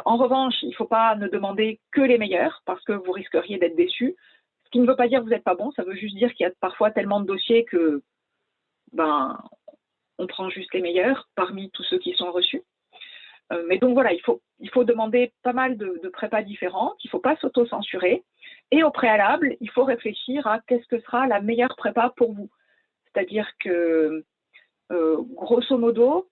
En revanche, il ne faut pas ne demander que les meilleurs parce que vous risqueriez d'être déçus. Ce qui ne veut pas dire que vous n'êtes pas bon, ça veut juste dire qu'il y a parfois tellement de dossiers que on prend juste les meilleurs parmi tous ceux qui sont reçus. Mais donc voilà, il faut demander pas mal de prépas différentes, il ne faut pas s'auto-censurer. Et au préalable, il faut réfléchir à qu'est-ce que sera la meilleure prépa pour vous. C'est-à-dire que, grosso modo,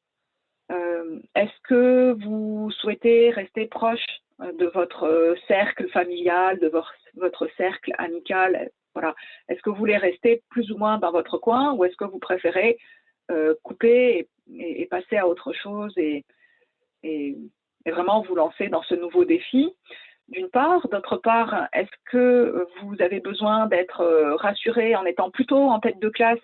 est-ce que vous souhaitez rester proche de votre cercle familial, de votre cercle amical, voilà. Est-ce que vous voulez rester plus ou moins dans votre coin ou est-ce que vous préférez couper et passer à autre chose et vraiment vous lancer dans ce nouveau défi, d'une part. D'autre part, est-ce que vous avez besoin d'être rassuré en étant plutôt en tête de classe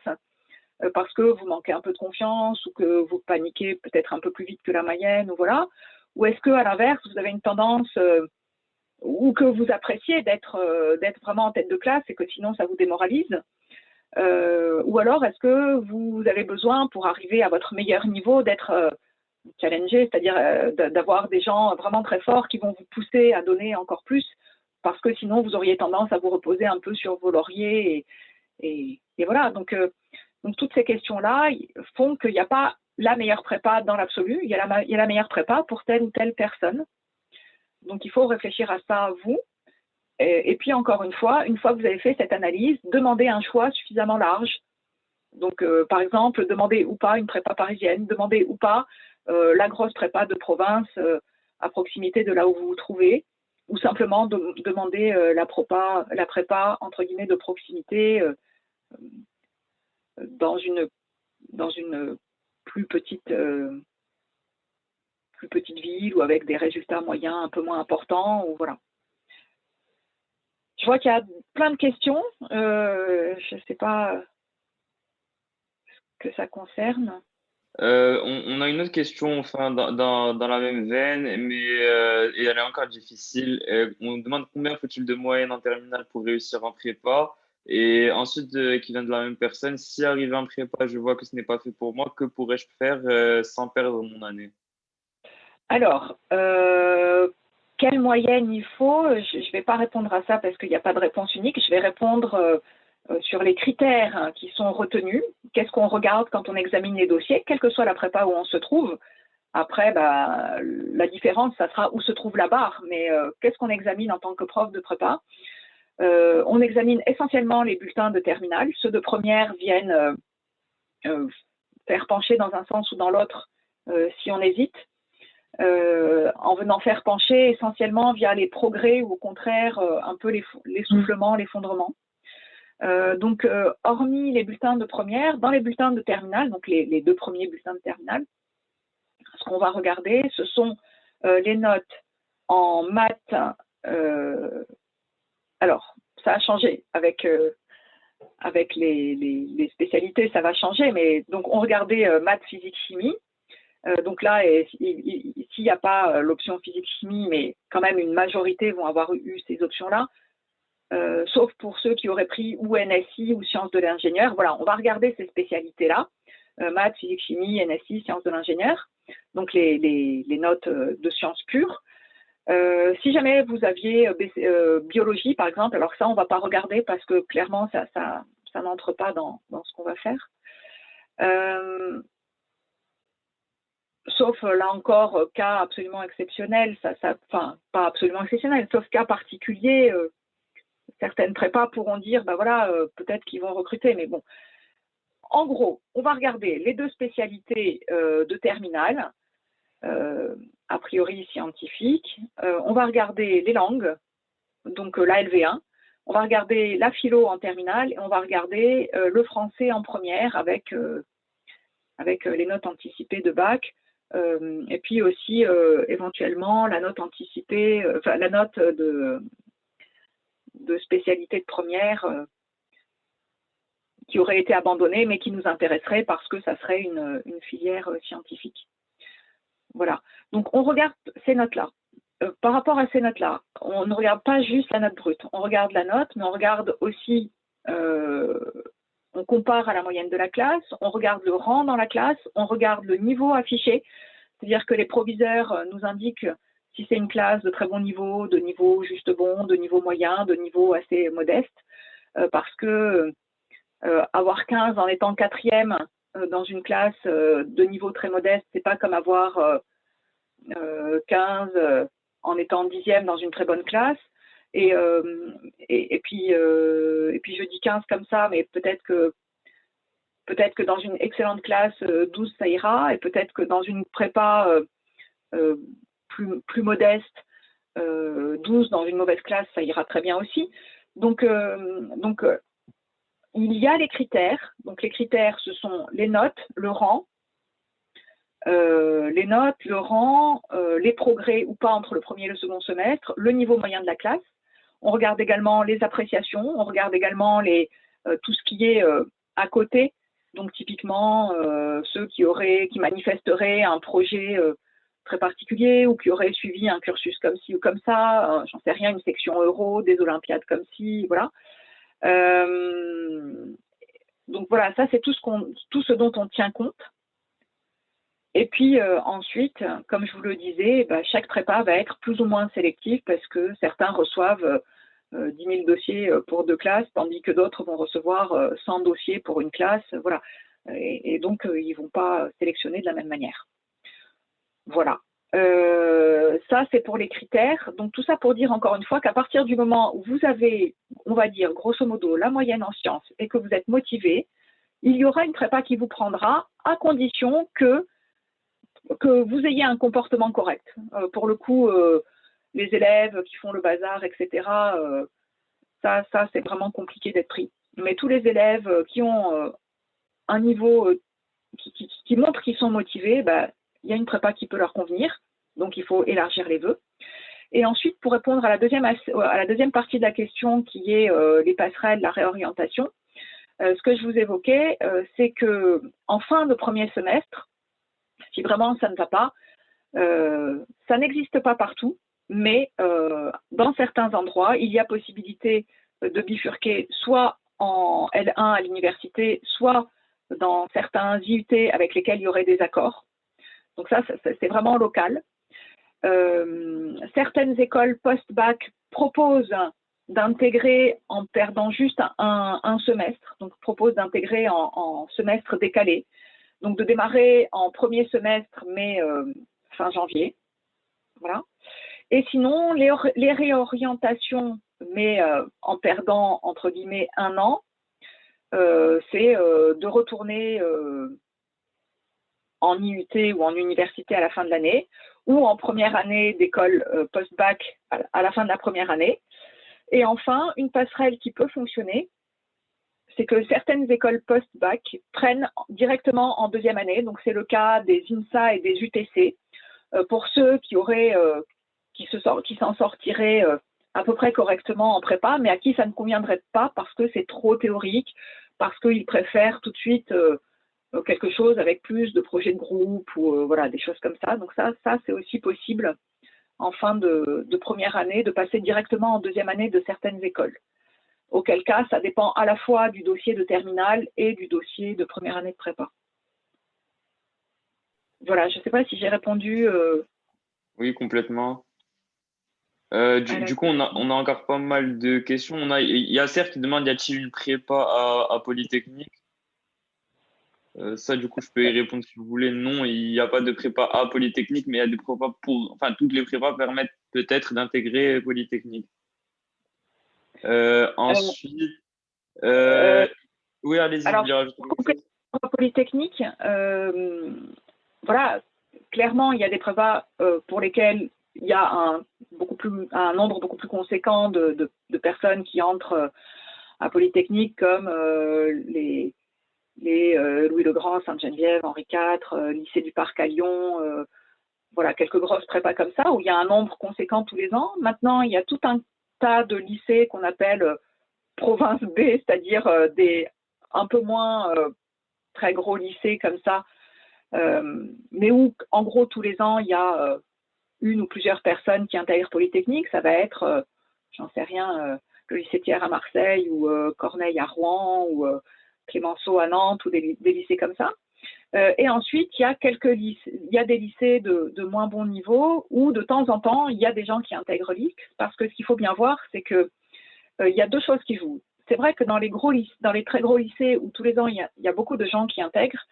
parce que vous manquez un peu de confiance ou que vous paniquez peut-être un peu plus vite que la moyenne, ou voilà. Ou est-ce qu'à l'inverse, vous avez une tendance ou que vous appréciez d'être vraiment en tête de classe et que sinon ça vous démoralise, ou alors est-ce que vous avez besoin pour arriver à votre meilleur niveau d'être challenger, c'est-à-dire d'avoir des gens vraiment très forts qui vont vous pousser à donner encore plus, parce que sinon vous auriez tendance à vous reposer un peu sur vos lauriers et voilà. Donc toutes ces questions-là font qu'il n'y a pas la meilleure prépa dans l'absolu, il y a la meilleure prépa pour telle ou telle personne. Donc il faut réfléchir à ça vous. Et puis encore une fois que vous avez fait cette analyse, demandez un choix suffisamment large. Donc par exemple, demandez ou pas une prépa parisienne, demandez ou pas la grosse prépa de province à proximité de là où vous vous trouvez, ou simplement demander la prépa entre guillemets de proximité dans une plus petite ville ou avec des résultats moyens un peu moins importants, ou voilà. Je vois qu'il y a plein de questions. Je ne sais pas ce que ça concerne.
On a une autre question, enfin, dans la même veine, mais et elle est encore difficile. On demande combien faut-il de moyenne en terminale pour réussir en prépa? Et ensuite, qui vient de la même personne, si arrivé en prépa, je vois que ce n'est pas fait pour moi, que pourrais-je faire sans perdre mon année?
Alors, quelle moyenne il faut? Je ne vais pas répondre à ça parce qu'il n'y a pas de réponse unique. Je vais répondre sur les critères hein, qui sont retenus. Qu'est-ce qu'on regarde quand on examine les dossiers, quelle que soit la prépa où on se trouve. Après, la différence, ça sera où se trouve la barre. Mais qu'est-ce qu'on examine en tant que prof de prépa? On examine essentiellement les bulletins de terminale. Ceux de première viennent faire pencher dans un sens ou dans l'autre si on hésite. En venant faire pencher essentiellement via les progrès ou au contraire un peu l'essoufflement, l'effondrement. Donc, hormis les bulletins de première, dans les bulletins de terminale, donc les deux premiers bulletins de terminale, ce qu'on va regarder, ce sont les notes en maths. Alors, ça a changé avec les spécialités, ça va changer, mais donc on regardait maths, physique, chimie. Donc là, s'il n'y a pas l'option physique-chimie, mais quand même une majorité vont avoir eu ces options-là, sauf pour ceux qui auraient pris ou NSI ou sciences de l'ingénieur. Voilà, on va regarder ces spécialités-là, maths, physique, chimie, NSI, sciences de l'ingénieur, donc les notes de sciences pures. Si jamais vous aviez biologie, par exemple, alors ça, on ne va pas regarder parce que clairement, ça n'entre pas dans ce qu'on va faire. Sauf là encore, cas absolument exceptionnel, enfin, pas absolument exceptionnel, sauf cas particulier, certaines prépas pourront dire, ben voilà, peut-être qu'ils vont recruter, mais bon. En gros, on va regarder les deux spécialités de terminale, a priori scientifiques. On va regarder les langues, donc la LV1. On va regarder la philo en terminale et on va regarder le français en première avec les notes anticipées de bac. Et puis aussi éventuellement la note anticipée, enfin la note de spécialité de première qui aurait été abandonnée mais qui nous intéresserait parce que ça serait une filière scientifique. Voilà. Donc on regarde ces notes-là. Par rapport à ces notes-là, on ne regarde pas juste la note brute. On regarde la note, mais on regarde aussi, on compare à la moyenne de la classe, on regarde le rang dans la classe, on regarde le niveau affiché. C'est-à-dire que les proviseurs nous indiquent si c'est une classe de très bon niveau, de niveau juste bon, de niveau moyen, de niveau assez modeste, parce que avoir 15 en étant quatrième dans une classe de niveau très modeste, c'est pas comme avoir 15 en étant 10e dans une très bonne classe. Et puis je dis 15 comme ça, mais peut-être que dans une excellente classe, 12 ça ira, et peut-être que dans une prépa plus modeste, 12 dans une mauvaise classe, ça ira très bien aussi. Donc il y a les critères. Donc les critères, ce sont les notes, le rang, les notes, le rang, les progrès ou pas entre le premier et le second semestre, le niveau moyen de la classe. On regarde également les appréciations, on regarde également tout ce qui est à côté. Donc typiquement, ceux qui manifesteraient un projet très particulier ou qui auraient suivi un cursus comme ci ou comme ça, j'en sais rien, une section euro, des olympiades comme ci, voilà. Donc voilà, ça c'est tout ce dont on tient compte. Et puis ensuite, comme je vous le disais, chaque prépa va être plus ou moins sélective parce que certains reçoivent 10 000 dossiers pour 2 classes, tandis que d'autres vont recevoir 100 dossiers pour une classe. Voilà. Et donc, ils ne vont pas sélectionner de la même manière. Voilà. Ça, c'est pour les critères. Donc, tout ça pour dire encore une fois qu'à partir du moment où vous avez, on va dire, grosso modo, la moyenne en sciences et que vous êtes motivé, il y aura une prépa qui vous prendra à condition que vous ayez un comportement correct. Pour le coup, les élèves qui font le bazar, etc., ça c'est vraiment compliqué d'être pris. Mais tous les élèves qui ont un niveau qui montre qu'ils sont motivés, il y a une prépa qui peut leur convenir. Donc, il faut élargir les vœux. Et ensuite, pour répondre à la deuxième partie de la question qui est les passerelles, la réorientation, ce que je vous évoquais, c'est qu'en fin de premier semestre, si vraiment ça ne va pas, ça n'existe pas partout, mais dans certains endroits, il y a possibilité de bifurquer soit en L1 à l'université, soit dans certains IUT avec lesquels il y aurait des accords. Donc ça c'est vraiment local. Certaines écoles post-bac proposent d'intégrer en perdant juste un semestre, donc proposent d'intégrer en semestre décalé, donc de démarrer en premier semestre, mais fin janvier. Voilà. Et sinon, les réorientations, mais en perdant, entre guillemets, un an, c'est de retourner en IUT ou en université à la fin de l'année, ou en première année d'école post-bac à la fin de la première année. Et enfin, une passerelle qui peut fonctionner, c'est que certaines écoles post-bac prennent directement en deuxième année. Donc, c'est le cas des INSA et des UTC. Pour ceux qui s'en sortiraient à peu près correctement en prépa, mais à qui ça ne conviendrait pas parce que c'est trop théorique, parce qu'ils préfèrent tout de suite quelque chose avec plus de projets de groupe ou voilà, des choses comme ça. Donc ça c'est aussi possible en fin de première année, de passer directement en deuxième année de certaines écoles. auquel cas ça dépend à la fois du dossier de terminale et du dossier de première année de prépa. Voilà, je ne sais pas si j'ai répondu.
Oui, complètement. Du coup, on a encore pas mal de questions. Il y a Serre qui demande, y a-t-il une prépa à Polytechnique? Ça, du coup, je peux y répondre si vous voulez. Non, il n'y a pas de prépa à Polytechnique, mais il y a des prépas enfin, toutes les prépas permettent peut-être d'intégrer Polytechnique. Ensuite,
Euh,
oui, allez-y, vous
alors,
voulez rajouter quelque chose?
Polytechnique, voilà, clairement, il y a des prépas pour lesquels il y a un nombre beaucoup plus conséquent de personnes qui entrent à Polytechnique, comme les Louis-le-Grand, Sainte-Geneviève, Henri IV, lycée du Parc à Lyon, voilà, quelques grosses prépas comme ça, où il y a un nombre conséquent tous les ans. Maintenant, il y a tout un tas de lycées qu'on appelle province B, c'est-à-dire des un peu moins très gros lycées comme ça, mais où, en gros, tous les ans, il y a une ou plusieurs personnes qui intègrent Polytechnique. Ça va être, j'en sais rien, le lycée Thiers à Marseille, ou Corneille à Rouen, ou Clémenceau à Nantes, ou des lycées comme ça. Et ensuite, il y a des lycées de moins bon niveau, où de temps en temps, il y a des gens qui intègrent l'IX, parce que ce qu'il faut bien voir, c'est que il y a deux choses qui jouent. C'est vrai que dans les très gros lycées, où tous les ans, il y a beaucoup de gens qui intègrent,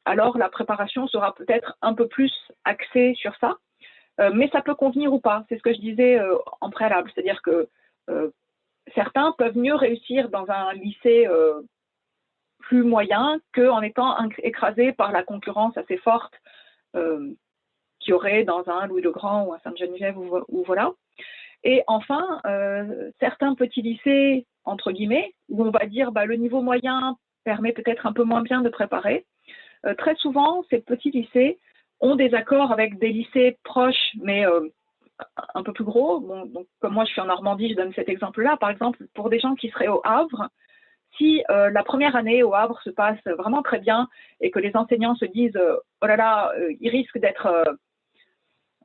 alors la préparation sera peut-être un peu plus axée sur ça, mais ça peut convenir ou pas. C'est ce que je disais en préalable, c'est-à-dire que certains peuvent mieux réussir dans un lycée plus moyen qu'en étant écrasés par la concurrence assez forte qu'il y aurait dans un Louis-le-Grand ou un Sainte-Geneviève ou voilà. Et enfin, certains petits lycées, entre guillemets, où on va dire le niveau moyen permet peut-être un peu moins bien de préparer. Très souvent, ces petits lycées ont des accords avec des lycées proches, mais un peu plus gros. Bon, donc, comme moi, je suis en Normandie, je donne cet exemple-là. Par exemple, pour des gens qui seraient au Havre, si la première année au Havre se passe vraiment très bien et que les enseignants se disent oh là là, ils risquent d'être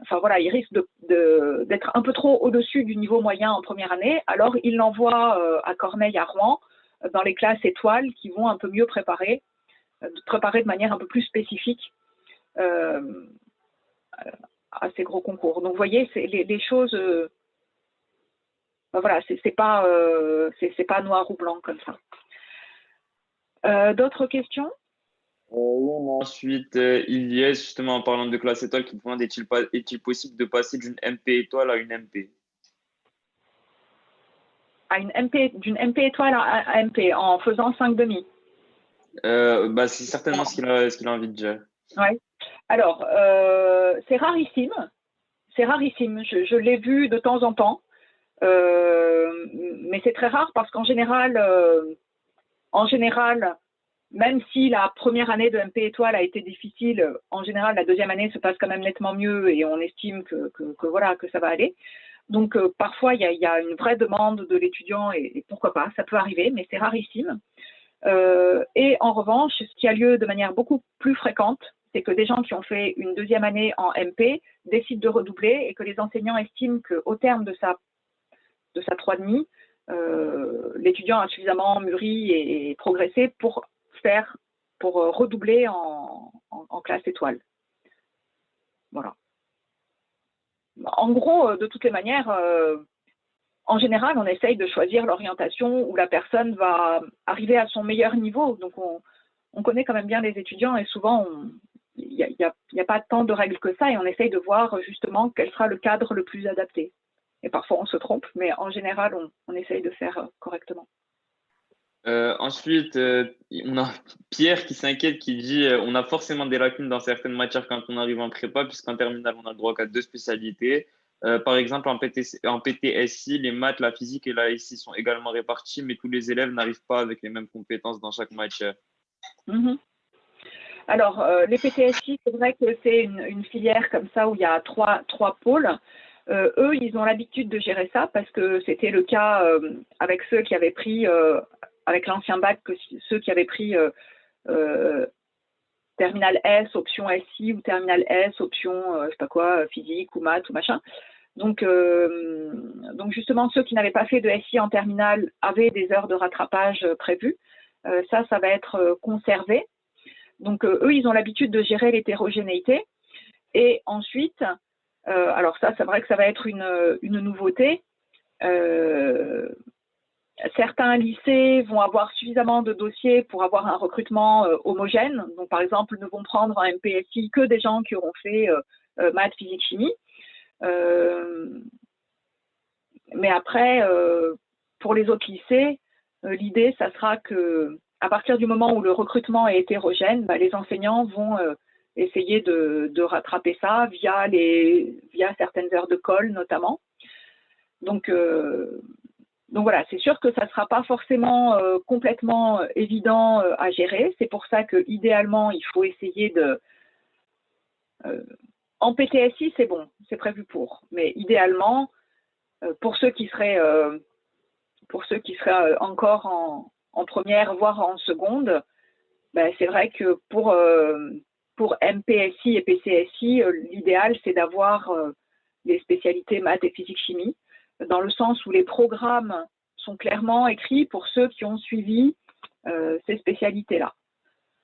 enfin voilà, ils risquent d'être un peu trop au-dessus du niveau moyen en première année, alors ils l'envoient à Corneille, à Rouen, dans les classes étoiles qui vont un peu mieux préparer de manière un peu plus spécifique à ces gros concours. Donc vous voyez, les choses, voilà, c'est pas noir ou blanc comme ça. D'autres questions?
Ensuite, il y a justement en parlant de classe étoile qui demande est-il possible de passer d'une MP étoile à une MP?
D'une MP étoile à MP en faisant 5 demi.
C'est certainement ce qu'il a envie de dire.
Ouais. Alors, c'est rarissime. C'est rarissime. Je l'ai vu de temps en temps. Mais c'est très rare parce qu'en général, même si la première année de MP étoile a été difficile, en général, la deuxième année se passe quand même nettement mieux et on estime que voilà, que ça va aller. Donc, parfois, il y a une vraie demande de l'étudiant et pourquoi pas, ça peut arriver, mais c'est rarissime. Et en revanche, ce qui a lieu de manière beaucoup plus fréquente, c'est que des gens qui ont fait une deuxième année en MP décident de redoubler et que les enseignants estiment qu'au terme de sa 3,5, l'étudiant a suffisamment mûri et progressé pour redoubler en classe étoile. Voilà. En gros, de toutes les manières, en général, on essaye de choisir l'orientation où la personne va arriver à son meilleur niveau. Donc, on connaît quand même bien les étudiants et souvent, il n'y a pas tant de règles que ça et on essaye de voir justement quel sera le cadre le plus adapté. Et parfois, on se trompe, mais en général, on essaye de faire correctement.
Ensuite, on a Pierre qui s'inquiète, qui dit on a forcément des lacunes dans certaines matières quand on arrive en prépa, puisqu'en terminale, on a le droit qu'à 2 spécialités. Par exemple, en PTSI, les maths, la physique et la SI sont également répartis, mais tous les élèves n'arrivent pas avec les mêmes compétences dans chaque matière.
Mm-hmm. Alors, les PTSI, c'est vrai que c'est une filière comme ça où il y a trois pôles. Eux, ils ont l'habitude de gérer ça parce que c'était le cas avec ceux qui avaient pris, avec l'ancien bac, ceux qui avaient pris terminale S, option SI, ou terminale S, option, je sais pas quoi, physique ou maths ou machin. Donc justement, ceux qui n'avaient pas fait de SI en terminale avaient des heures de rattrapage prévues. Ça va être conservé. Donc eux, ils ont l'habitude de gérer l'hétérogénéité. Et ensuite, alors ça, c'est vrai que ça va être une nouveauté. Certains lycées vont avoir suffisamment de dossiers pour avoir un recrutement homogène. Donc, par exemple, ne vont prendre en MPSI que des gens qui auront fait maths, physique, chimie. Mais après, pour les autres lycées, l'idée, ça sera que à partir du moment où le recrutement est hétérogène, les enseignants vont essayer de rattraper ça via certaines heures de colle notamment. Donc voilà, c'est sûr que ça ne sera pas forcément complètement évident à gérer. C'est pour ça qu'idéalement, il faut essayer de… en PTSI, c'est bon, c'est prévu pour. Mais idéalement, pour ceux qui seraient encore en première, voire en seconde, c'est vrai que pour MPSI et PCSI, l'idéal, c'est d'avoir les spécialités maths et physique-chimie, dans le sens où les programmes sont clairement écrits pour ceux qui ont suivi ces spécialités-là.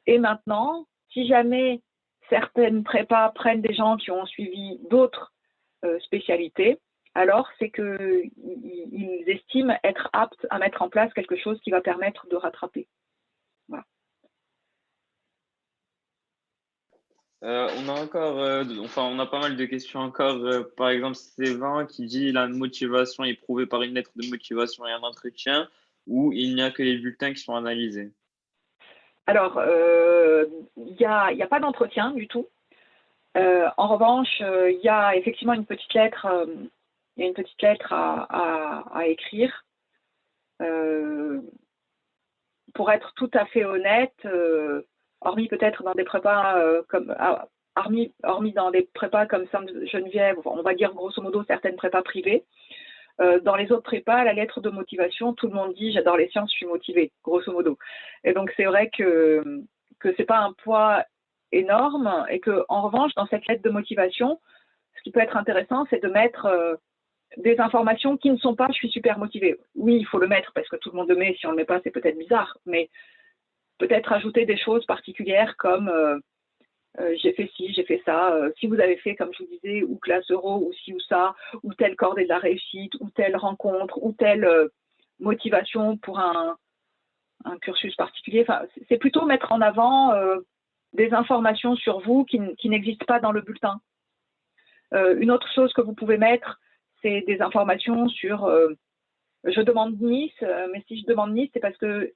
Et maintenant, si jamais certaines prépas prennent des gens qui ont suivi d'autres spécialités, alors c'est qu'ils estiment être aptes à mettre en place quelque chose qui va permettre de rattraper. Voilà.
On a encore, on a pas mal de questions encore. Par exemple, Sévin qui dit la motivation est prouvée par une lettre de motivation et un entretien, ou il n'y a que les bulletins qui sont analysés.
Alors, il n'y a pas d'entretien du tout. En revanche, il y a effectivement une petite lettre. Il y a une petite lettre à écrire. Pour être tout à fait honnête, hormis peut-être dans des prépas hormis dans des prépas comme Sainte-Geneviève, on va dire grosso modo certaines prépas privées, dans les autres prépas, la lettre de motivation, tout le monde dit « j'adore les sciences, je suis motivé », grosso modo. Et donc c'est vrai que c'est pas un poids énorme et que en revanche, dans cette lettre de motivation, ce qui peut être intéressant, c'est de mettre des informations qui ne sont pas « je suis super motivé ». Oui, il faut le mettre parce que tout le monde le met, si on ne le met pas, c'est peut-être bizarre, mais peut-être ajouter des choses particulières comme j'ai fait ci, j'ai fait ça. Si vous avez fait, comme je vous disais, ou classe euro, ou ci ou ça, ou telle cordée de la réussite, ou telle rencontre, ou telle motivation pour un cursus particulier. Enfin, c'est plutôt mettre en avant des informations sur vous qui n'existent pas dans le bulletin. Une autre chose que vous pouvez mettre, c'est des informations sur je demande Nice, mais si je demande Nice, c'est parce que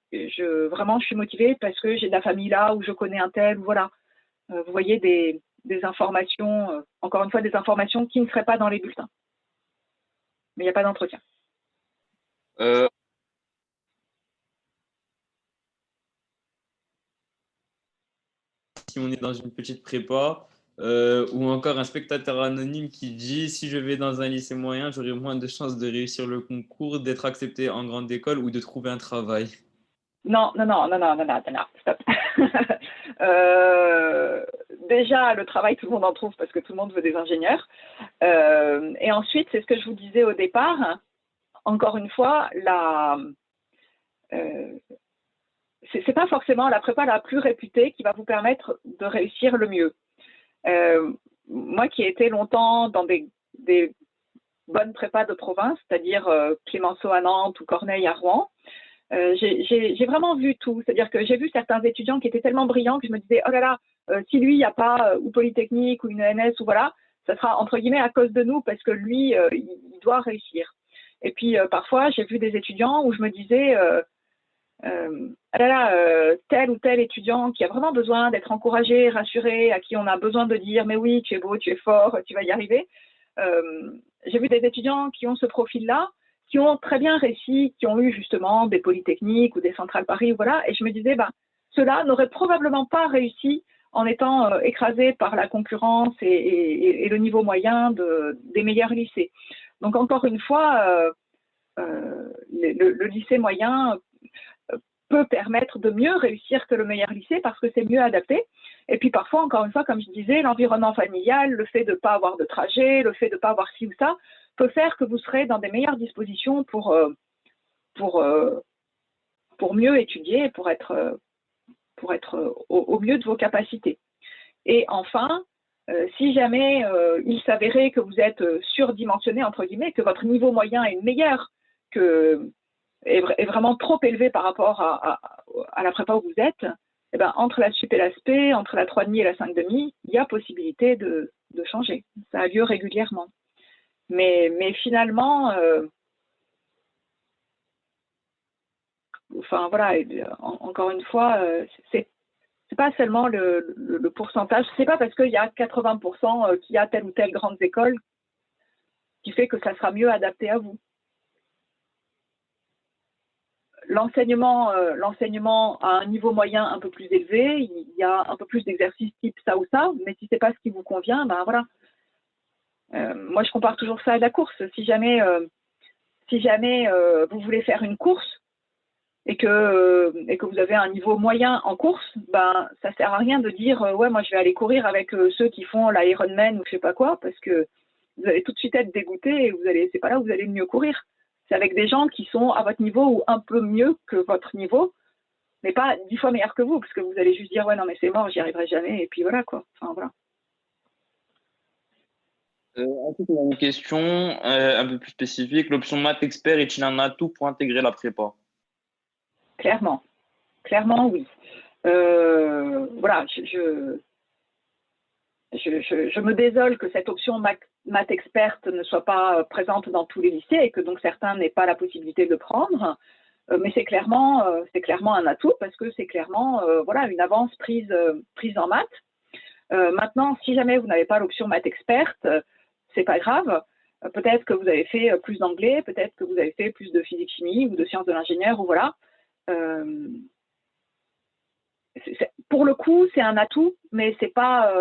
vraiment je suis motivée, parce que j'ai de la famille là, ou je connais un tel, ou voilà. Vous voyez des informations, encore une fois, des informations qui ne seraient pas dans les bulletins. Mais il n'y a pas d'entretien.
Si on est dans une petite prépa, ou encore un spectateur anonyme qui dit si je vais dans un lycée moyen, j'aurai moins de chances de réussir le concours, d'être accepté en grande école ou de trouver un travail.
Non, stop. Déjà, le travail, tout le monde en trouve parce que tout le monde veut des ingénieurs. Et ensuite, c'est ce que je vous disais au départ. Encore une fois, c'est pas forcément la prépa la plus réputée qui va vous permettre de réussir le mieux. Moi qui ai été longtemps dans des bonnes prépas de province, c'est-à-dire Clémenceau à Nantes ou Corneille à Rouen, j'ai vraiment vu tout. C'est-à-dire que j'ai vu certains étudiants qui étaient tellement brillants que je me disais, oh là là, si lui, il n'y a pas ou Polytechnique ou une ENS ou voilà, ça sera entre guillemets à cause de nous parce que lui, il doit réussir. Et puis parfois, j'ai vu des étudiants où je me disais, ah là là, tel ou tel étudiant qui a vraiment besoin d'être encouragé, rassuré, à qui on a besoin de dire, mais oui, tu es beau, tu es fort, tu vas y arriver. J'ai vu des étudiants qui ont ce profil-là, qui ont très bien réussi, qui ont eu justement des polytechniques ou des centrales Paris, voilà, et je me disais, ceux-là n'auraient probablement pas réussi en étant écrasés par la concurrence et le niveau moyen des meilleurs lycées. Donc encore une fois, le lycée moyen peut permettre de mieux réussir que le meilleur lycée parce que c'est mieux adapté. Et puis parfois, encore une fois, comme je disais, l'environnement familial, le fait de ne pas avoir de trajet, le fait de ne pas avoir ci ou ça, peut faire que vous serez dans des meilleures dispositions pour, pour mieux étudier, pour être au mieux de vos capacités. Et enfin, si jamais il s'avérait que vous êtes surdimensionné, entre guillemets, que votre niveau moyen est meilleur, est vraiment trop élevé par rapport à la prépa où vous êtes, eh ben, entre la sup et la spé, entre la 3,5 et la 5,5, il y a possibilité de changer. Ça a lieu régulièrement. Mais finalement, enfin voilà, encore une fois, c'est pas seulement le pourcentage, c'est pas parce qu'il y a 80% qui a telle ou telle grande école qui fait que ça sera mieux adapté à vous. L'enseignement à un niveau moyen un peu plus élevé, il y a un peu plus d'exercices type ça ou ça, mais si c'est pas ce qui vous convient, ben voilà. Moi, je compare toujours ça à la course. Si jamais vous voulez faire une course et que vous avez un niveau moyen en course, ben ça sert à rien de dire ouais, moi je vais aller courir avec ceux qui font l'Ironman ou je sais pas quoi, parce que vous allez tout de suite être dégoûté et c'est pas là où vous allez mieux courir. C'est avec des gens qui sont à votre niveau ou un peu mieux que votre niveau, mais pas 10 fois meilleurs que vous, parce que vous allez juste dire ouais non mais c'est mort, j'y arriverai jamais, et puis voilà quoi. Enfin voilà.
Ensuite, on a une question un peu plus spécifique. L'option maths expert est-il un atout pour intégrer la prépa?
Clairement, oui. Voilà, je me désole que cette option maths experte ne soit pas présente dans tous les lycées et que donc certains n'aient pas la possibilité de le prendre. Mais c'est clairement un atout parce que c'est clairement voilà, une avance prise en maths. Maintenant, si jamais vous n'avez pas l'option maths experte, c'est pas grave. Peut-être que vous avez fait plus d'anglais, peut-être que vous avez fait plus de physique-chimie ou de sciences de l'ingénieur, ou voilà. Pour le coup, c'est un atout, mais c'est pas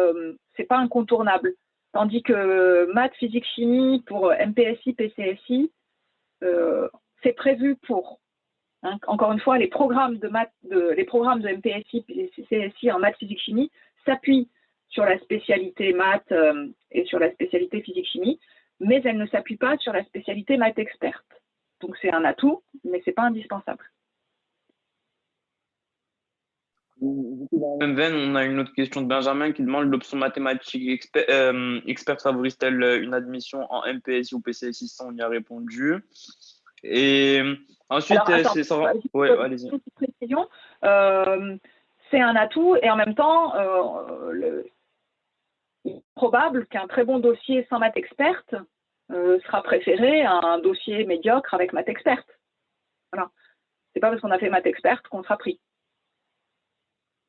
incontournable. Tandis que maths, physique, chimie pour MPSI, PCSI, c'est prévu pour. Hein, encore une fois, les programmes de MPSI, PCSI en maths, physique, chimie s'appuient sur la spécialité maths et sur la spécialité physique, chimie, mais elles ne s'appuient pas sur la spécialité maths experte. Donc c'est un atout, mais c'est pas indispensable.
Dans la même veine, on a une autre question de Benjamin qui demande l'option mathématique expert favorise-t-elle une admission en MPSI ou PCSI? Ça, on y a répondu. Et ensuite,
alors, attends,
c'est ça. Ouais, allez-y.
Une petite précision. C'est un atout et en même temps, il est probable qu'un très bon dossier sans maths experte sera préféré à un dossier médiocre avec maths experte. Voilà. C'est pas parce qu'on a fait maths experte qu'on sera pris.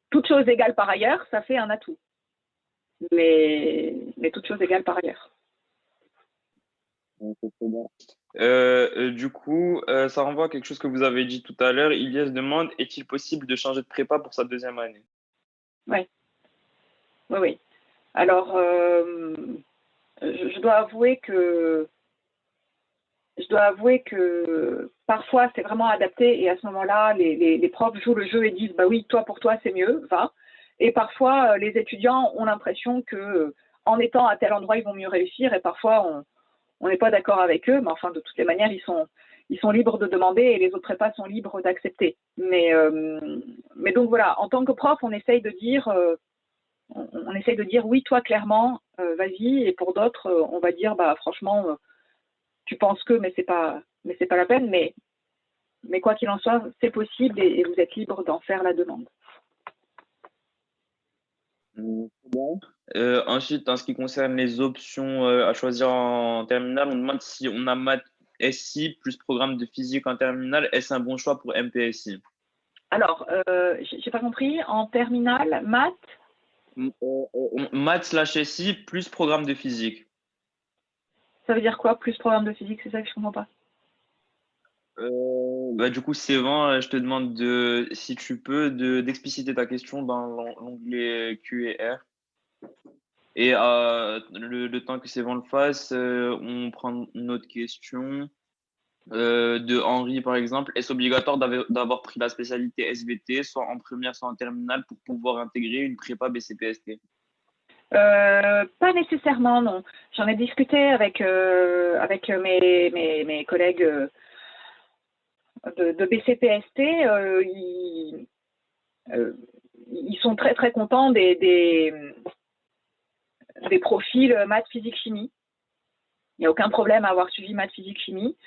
Toute chose égale par ailleurs, ça fait un atout. Mais toute chose égale par ailleurs.
Du coup, ça renvoie à quelque chose que vous avez dit tout à l'heure. Ilias demande, est-il possible de changer de prépa pour sa deuxième année?
Oui. Alors, je dois avouer que parfois c'est vraiment adapté et à ce moment-là, les profs jouent le jeu et disent bah oui, pour toi c'est mieux, va. Et parfois les étudiants ont l'impression que en étant à tel endroit ils vont mieux réussir et parfois on n'est pas d'accord avec eux, mais enfin de toutes les manières ils sont libres de demander et les autres prépas sont libres d'accepter. Mais donc voilà, en tant que prof, on essaye de dire oui, toi clairement, vas-y, et pour d'autres, on va dire bah franchement, tu penses que, mais c'est pas la peine, mais quoi qu'il en soit, c'est possible et vous êtes libre d'en faire la demande.
Ensuite, en ce qui concerne les options à choisir en terminale, on demande si on a maths SI plus programme de physique en terminale, est-ce un bon choix pour MPSI?
Alors, j'ai pas compris, en terminale, maths
Maths/SI plus programme de physique.
Ça veut dire quoi, plus programme de physique? C'est ça que je comprends pas.
Du coup, Sévan, je te demande si tu peux d'expliciter ta question dans l'onglet Q&R. Et le temps que Sévan le fasse, on prend une autre question de Henri, par exemple. Est-ce obligatoire d'avoir pris la spécialité SVT, soit en première, soit en terminale, pour pouvoir intégrer une prépa BCPST?
Pas nécessairement, non. J'en ai discuté avec mes collègues de BCPST. Ils sont très très contents des profils maths, physique, chimie. Il n'y a aucun problème à avoir suivi maths, physique, chimie.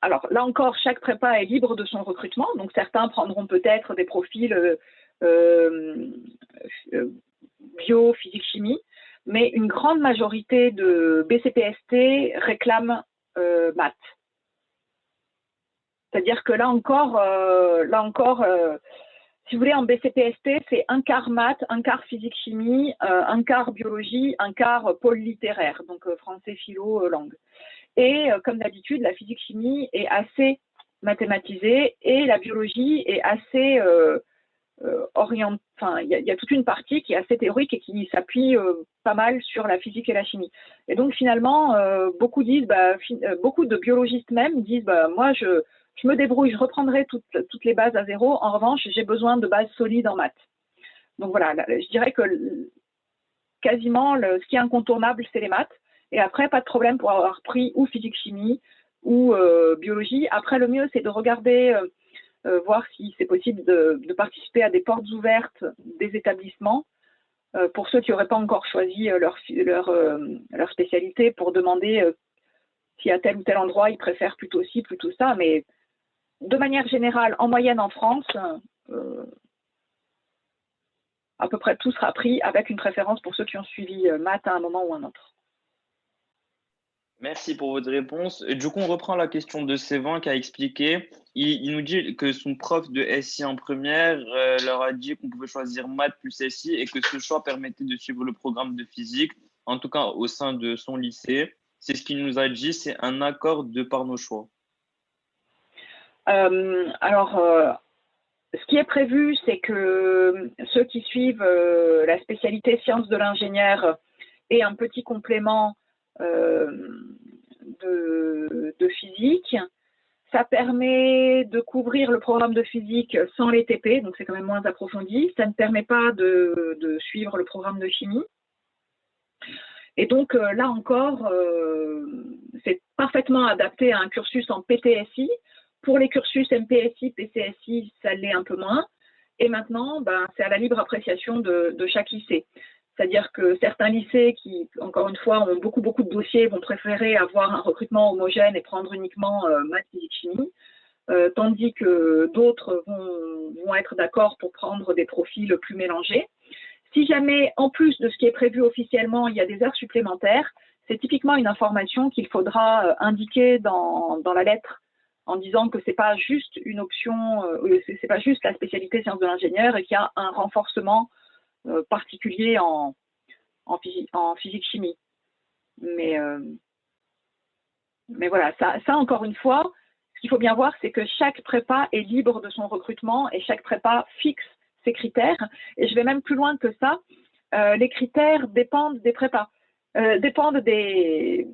Alors là encore, chaque prépa est libre de son recrutement. Donc certains prendront peut-être des profils bio, physique, chimie, mais une grande majorité de BCPST réclament maths. C'est-à-dire que là encore, si vous voulez, en BCPST, c'est un quart maths, un quart physique-chimie, un quart biologie, un quart pôle littéraire, donc français, philo, langue. Et comme d'habitude, la physique-chimie est assez mathématisée et la biologie est assez orientée. Enfin, il y a toute une partie qui est assez théorique et qui s'appuie pas mal sur la physique et la chimie. Et donc finalement, beaucoup de biologistes même disent, moi je me débrouille, je reprendrai toutes les bases à zéro. En revanche, j'ai besoin de bases solides en maths. Donc voilà, je dirais que quasiment ce qui est incontournable, c'est les maths. Et après, pas de problème pour avoir pris ou physique-chimie ou biologie. Après, le mieux, c'est de regarder, voir si c'est possible de participer à des portes ouvertes des établissements pour ceux qui n'auraient pas encore choisi leur spécialité, pour demander si à tel ou tel endroit, ils préfèrent plutôt ci, plutôt ça. Mais de manière générale, en moyenne en France, à peu près tout sera pris, avec une préférence pour ceux qui ont suivi maths à un moment ou un autre.
Merci pour votre réponse. Et du coup, on reprend la question de Sévan qui a expliqué. Il nous dit que son prof de SI en première leur a dit qu'on pouvait choisir maths plus SI et que ce choix permettait de suivre le programme de physique, en tout cas au sein de son lycée. C'est ce qu'il nous a dit, c'est un accord de par nos choix.
Ce qui est prévu, c'est que ceux qui suivent la spécialité sciences de l'ingénieur aient un petit complément de physique. Ça permet de couvrir le programme de physique sans les TP, donc c'est quand même moins approfondi. Ça ne permet pas de suivre le programme de chimie. Et donc là encore, c'est parfaitement adapté à un cursus en PTSI. Pour les cursus MPSI, PCSI, ça l'est un peu moins. Et maintenant, c'est à la libre appréciation de chaque lycée. C'est-à-dire que certains lycées qui, encore une fois, ont beaucoup de dossiers, vont préférer avoir un recrutement homogène et prendre uniquement maths, physique, chimie, tandis que d'autres vont être d'accord pour prendre des profils plus mélangés. Si jamais, en plus de ce qui est prévu officiellement, il y a des heures supplémentaires, c'est typiquement une information qu'il faudra indiquer dans la lettre, en disant que c'est pas juste une option, c'est pas juste la spécialité sciences de l'ingénieur et qu'il y a un renforcement particulier en physique-chimie. Mais voilà, ça encore une fois, ce qu'il faut bien voir, c'est que chaque prépa est libre de son recrutement et chaque prépa fixe ses critères. Et je vais même plus loin que ça. Les critères dépendent des prépas, dépendent des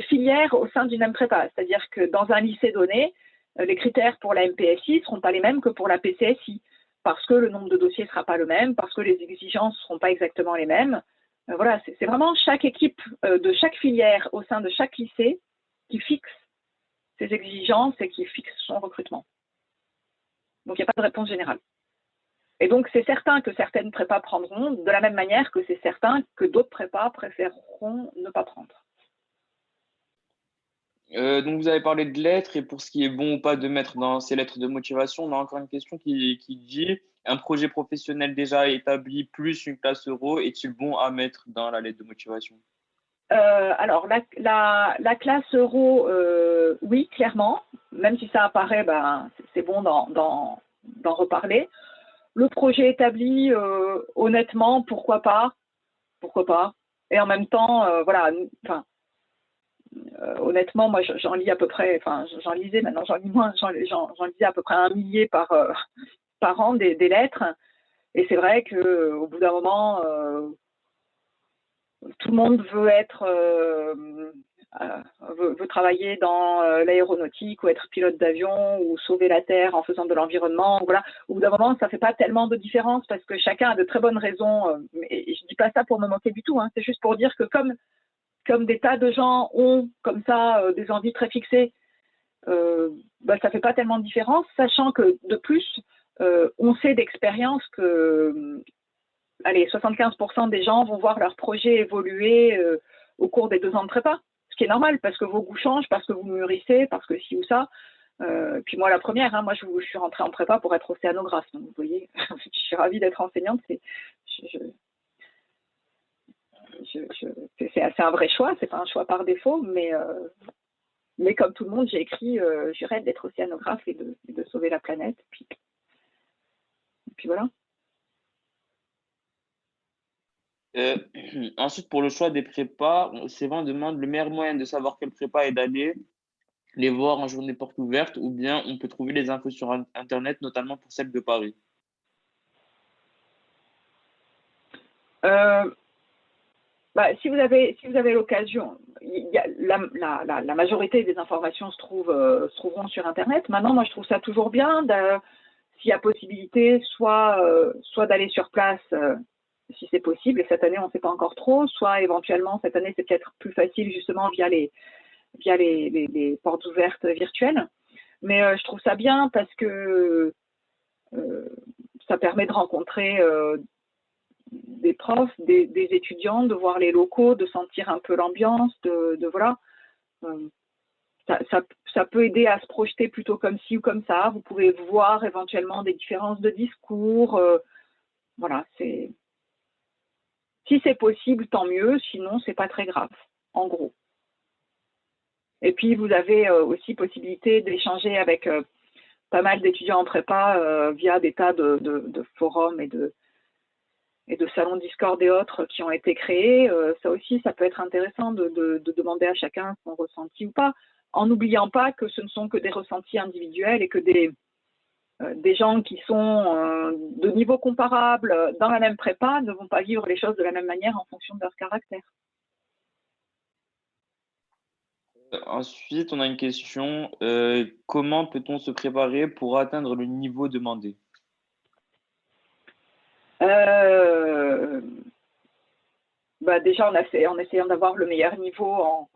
filières au sein d'une même prépa. C'est-à-dire que dans un lycée donné, les critères pour la MPSI ne seront pas les mêmes que pour la PCSI, parce que le nombre de dossiers ne sera pas le même, parce que les exigences ne seront pas exactement les mêmes. Voilà, c'est vraiment chaque équipe de chaque filière au sein de chaque lycée qui fixe ses exigences et qui fixe son recrutement. Donc, il n'y a pas de réponse générale. Et donc, c'est certain que certaines prépas prendront, de la même manière que c'est certain que d'autres prépas préféreront ne pas prendre.
Donc, vous avez parlé de lettres et pour ce qui est bon ou pas de mettre dans ces lettres de motivation, on a encore une question qui dit un projet professionnel déjà établi plus une classe euro est-il bon à mettre dans la lettre de motivation?
Alors, la classe euro, oui, clairement, même si ça apparaît, c'est bon d'en reparler. Le projet établi, honnêtement, pourquoi pas? Et en même temps, voilà, honnêtement, moi, j'en lis à peu près, j'en lisais, maintenant j'en lis moins, j'en lisais à peu près 1 millier par an des lettres. Et c'est vrai qu'au bout d'un moment, tout le monde veut être veut travailler dans l'aéronautique ou être pilote d'avion ou sauver la Terre en faisant de l'environnement. Voilà. Au bout d'un moment, ça ne fait pas tellement de différence parce que chacun a de très bonnes raisons. Et je ne dis pas ça pour me moquer du tout. Hein, c'est juste pour dire que comme des tas de gens ont comme ça des envies très fixées, ça ne fait pas tellement de différence, sachant que de plus, on sait d'expérience que allez, 75% des gens vont voir leur projet évoluer au cours des 2 ans de prépa, ce qui est normal parce que vos goûts changent, parce que vous mûrissez, parce que ci ou ça. Puis moi, la première, hein, moi, je suis rentrée en prépa pour être océanographe. Donc, vous voyez, je suis ravie d'être enseignante. C'est un vrai choix, c'est pas un choix par défaut, mais comme tout le monde, j'ai écrit je rêve d'être océanographe et de sauver la planète. Et puis voilà.
Euh, Ensuite, pour le choix des prépas, c'est vraiment demande le meilleur moyen de savoir quelle prépa est d'aller les voir en journée porte ouverte ou bien on peut trouver les infos sur Internet, notamment pour celle de Paris.
Euh, si vous avez l'occasion, la majorité des informations se trouveront sur Internet. Maintenant, moi, je trouve ça toujours bien, s'il y a possibilité, soit d'aller sur place, si c'est possible, et cette année, on ne sait pas encore trop, soit éventuellement, cette année, c'est peut-être plus facile justement via les portes ouvertes virtuelles. Mais je trouve ça bien parce que ça permet de rencontrer des profs, des étudiants, de voir les locaux, de sentir un peu l'ambiance, voilà. Ça peut aider à se projeter plutôt comme ci ou comme ça. Vous pouvez voir éventuellement des différences de discours. Voilà, si c'est possible, tant mieux. Sinon, c'est pas très grave, en gros. Et puis, vous avez aussi possibilité d'échanger avec pas mal d'étudiants en prépa via des tas de forums et de salons Discord et autres qui ont été créés. Ça aussi, ça peut être intéressant de demander à chacun son ressenti ou pas, en n'oubliant pas que ce ne sont que des ressentis individuels et que des gens qui sont de niveau comparable dans la même prépa ne vont pas vivre les choses de la même manière en fonction de leur caractère.
Ensuite, on a une question. Comment peut-on se préparer pour atteindre le niveau demandé?
Déjà, en essayant d'avoir le meilleur niveau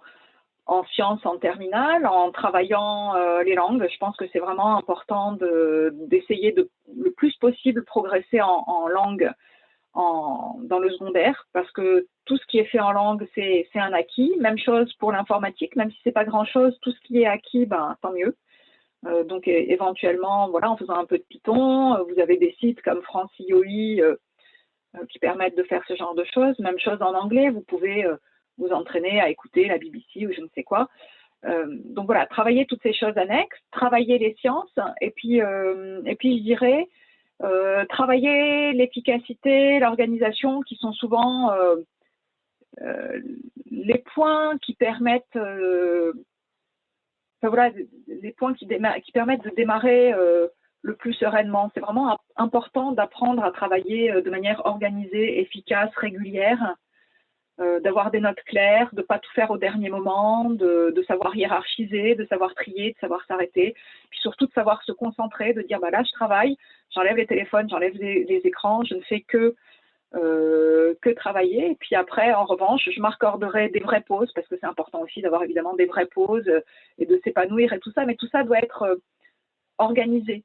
en sciences en terminale, en travaillant les langues. Je pense que c'est vraiment important d'essayer de le plus possible progresser en langue dans le secondaire, parce que tout ce qui est fait en langue, c'est un acquis. Même chose pour l'informatique, même si c'est pas grand-chose, tout ce qui est acquis, tant mieux. Donc éventuellement, voilà, en faisant un peu de Python, vous avez des sites comme France.io.i qui permettent de faire ce genre de choses. Même chose en anglais, vous pouvez vous entraîner à écouter la BBC ou je ne sais quoi. Donc voilà, travailler toutes ces choses annexes, travailler les sciences, et puis je dirais travailler l'efficacité, l'organisation, qui sont souvent les points qui permettent, voilà, les points qui permettent de démarrer le plus sereinement. C'est vraiment important d'apprendre à travailler de manière organisée, efficace, régulière, d'avoir des notes claires, de ne pas tout faire au dernier moment, de savoir hiérarchiser, de savoir trier, de savoir s'arrêter, puis surtout de savoir se concentrer, de dire là je travaille, j'enlève les téléphones, j'enlève les écrans, je ne fais que travailler. Et puis après, en revanche, je m'accorderai des vraies pauses, parce que c'est important aussi d'avoir évidemment des vraies pauses et de s'épanouir et tout ça, mais tout ça doit être organisé.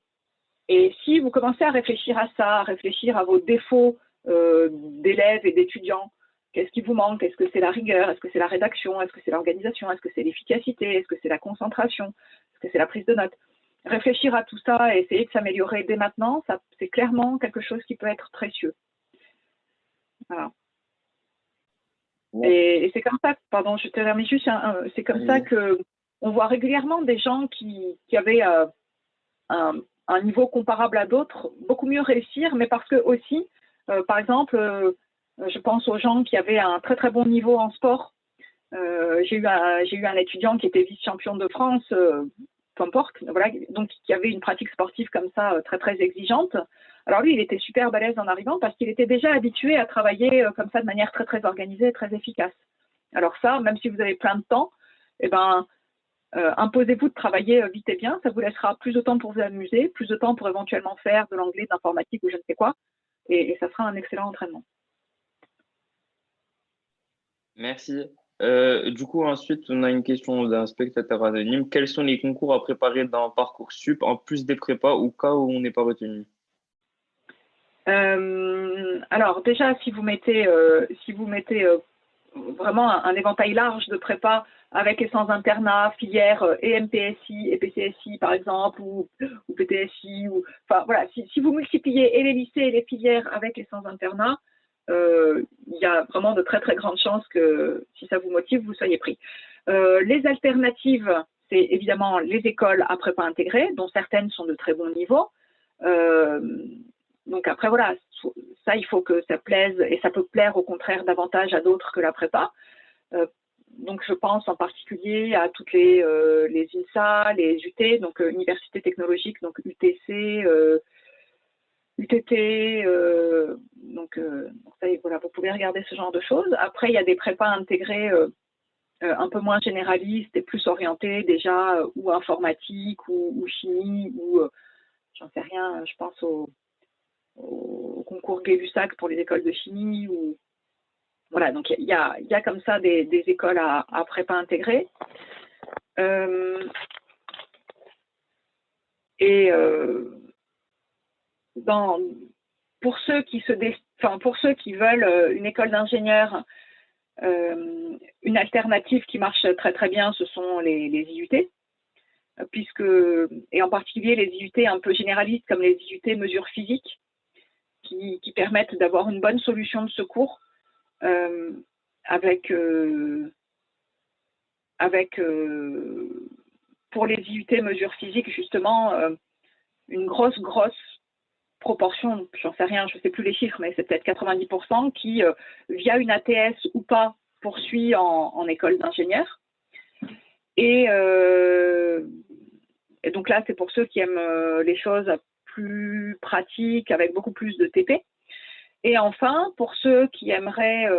Et si vous commencez à réfléchir à ça, à réfléchir à vos défauts d'élèves et d'étudiants, qu'est-ce qui vous manque? Est-ce que c'est la rigueur? Est-ce que c'est la rédaction? Est-ce que c'est l'organisation? Est-ce que c'est l'efficacité? Est-ce que c'est la concentration? Est-ce que c'est la prise de notes? Réfléchir à tout ça et essayer de s'améliorer dès maintenant, c'est clairement quelque chose qui peut être précieux. Voilà. Et c'est comme ça, pardon, je te remercie juste, c'est comme ça qu'on voit régulièrement des gens qui avaient un niveau comparable à d'autres beaucoup mieux réussir, mais parce que aussi, par exemple, je pense aux gens qui avaient un très très bon niveau en sport. J'ai eu un étudiant qui était vice-champion de France, peu importe, voilà, donc qui avait une pratique sportive comme ça très très exigeante. Alors lui, il était super balèze en arrivant parce qu'il était déjà habitué à travailler comme ça de manière très très organisée et très efficace. Alors ça, même si vous avez plein de temps, eh ben, imposez-vous de travailler vite et bien, ça vous laissera plus de temps pour vous amuser, plus de temps pour éventuellement faire de l'anglais, de l'informatique ou je ne sais quoi, et ça sera un excellent entraînement.
Merci. Du coup, ensuite, on a une question d'un spectateur anonyme. Quels sont les concours à préparer dans Parcoursup en plus des prépas au cas où on n'est pas retenu?
Alors déjà, si vous mettez vraiment un éventail large de prépa avec et sans internat, filière et MPSI et PCSI par exemple, ou PTSI, enfin voilà, si vous multipliez et les lycées et les filières avec et sans internat, il y a vraiment de très très grandes chances que si ça vous motive, vous soyez pris. Les alternatives, c'est évidemment les écoles à prépa intégrée, dont certaines sont de très bons niveaux. Donc après, voilà, ça, il faut que ça plaise, et ça peut plaire au contraire davantage à d'autres que la prépa. Donc je pense en particulier à toutes les INSA, les UT, donc universités technologiques, donc UTC, UTT, donc ça, voilà, vous pouvez regarder ce genre de choses. Après, il y a des prépas intégrés un peu moins généralistes et plus orientés déjà ou informatique ou chimie ou j'en sais rien, je pense au concours Gay-Lussac pour les écoles de chimie. Ou voilà, donc il y a comme ça des écoles à prépa intégrée. Et pour ceux qui veulent une école d'ingénieur, une alternative qui marche très très bien, ce sont les IUT, puisque, et en particulier les IUT un peu généralistes comme les IUT mesures physiques, qui permettent d'avoir une bonne solution de secours avec pour les IUT mesures physiques justement une grosse proportion, j'en sais rien, je ne sais plus les chiffres, mais c'est peut-être 90% qui, via une ATS ou pas, poursuit en école d'ingénieur. Et donc là, c'est pour ceux qui aiment les choses plus pratiques, avec beaucoup plus de TP. Et enfin, pour ceux qui n'aimeraient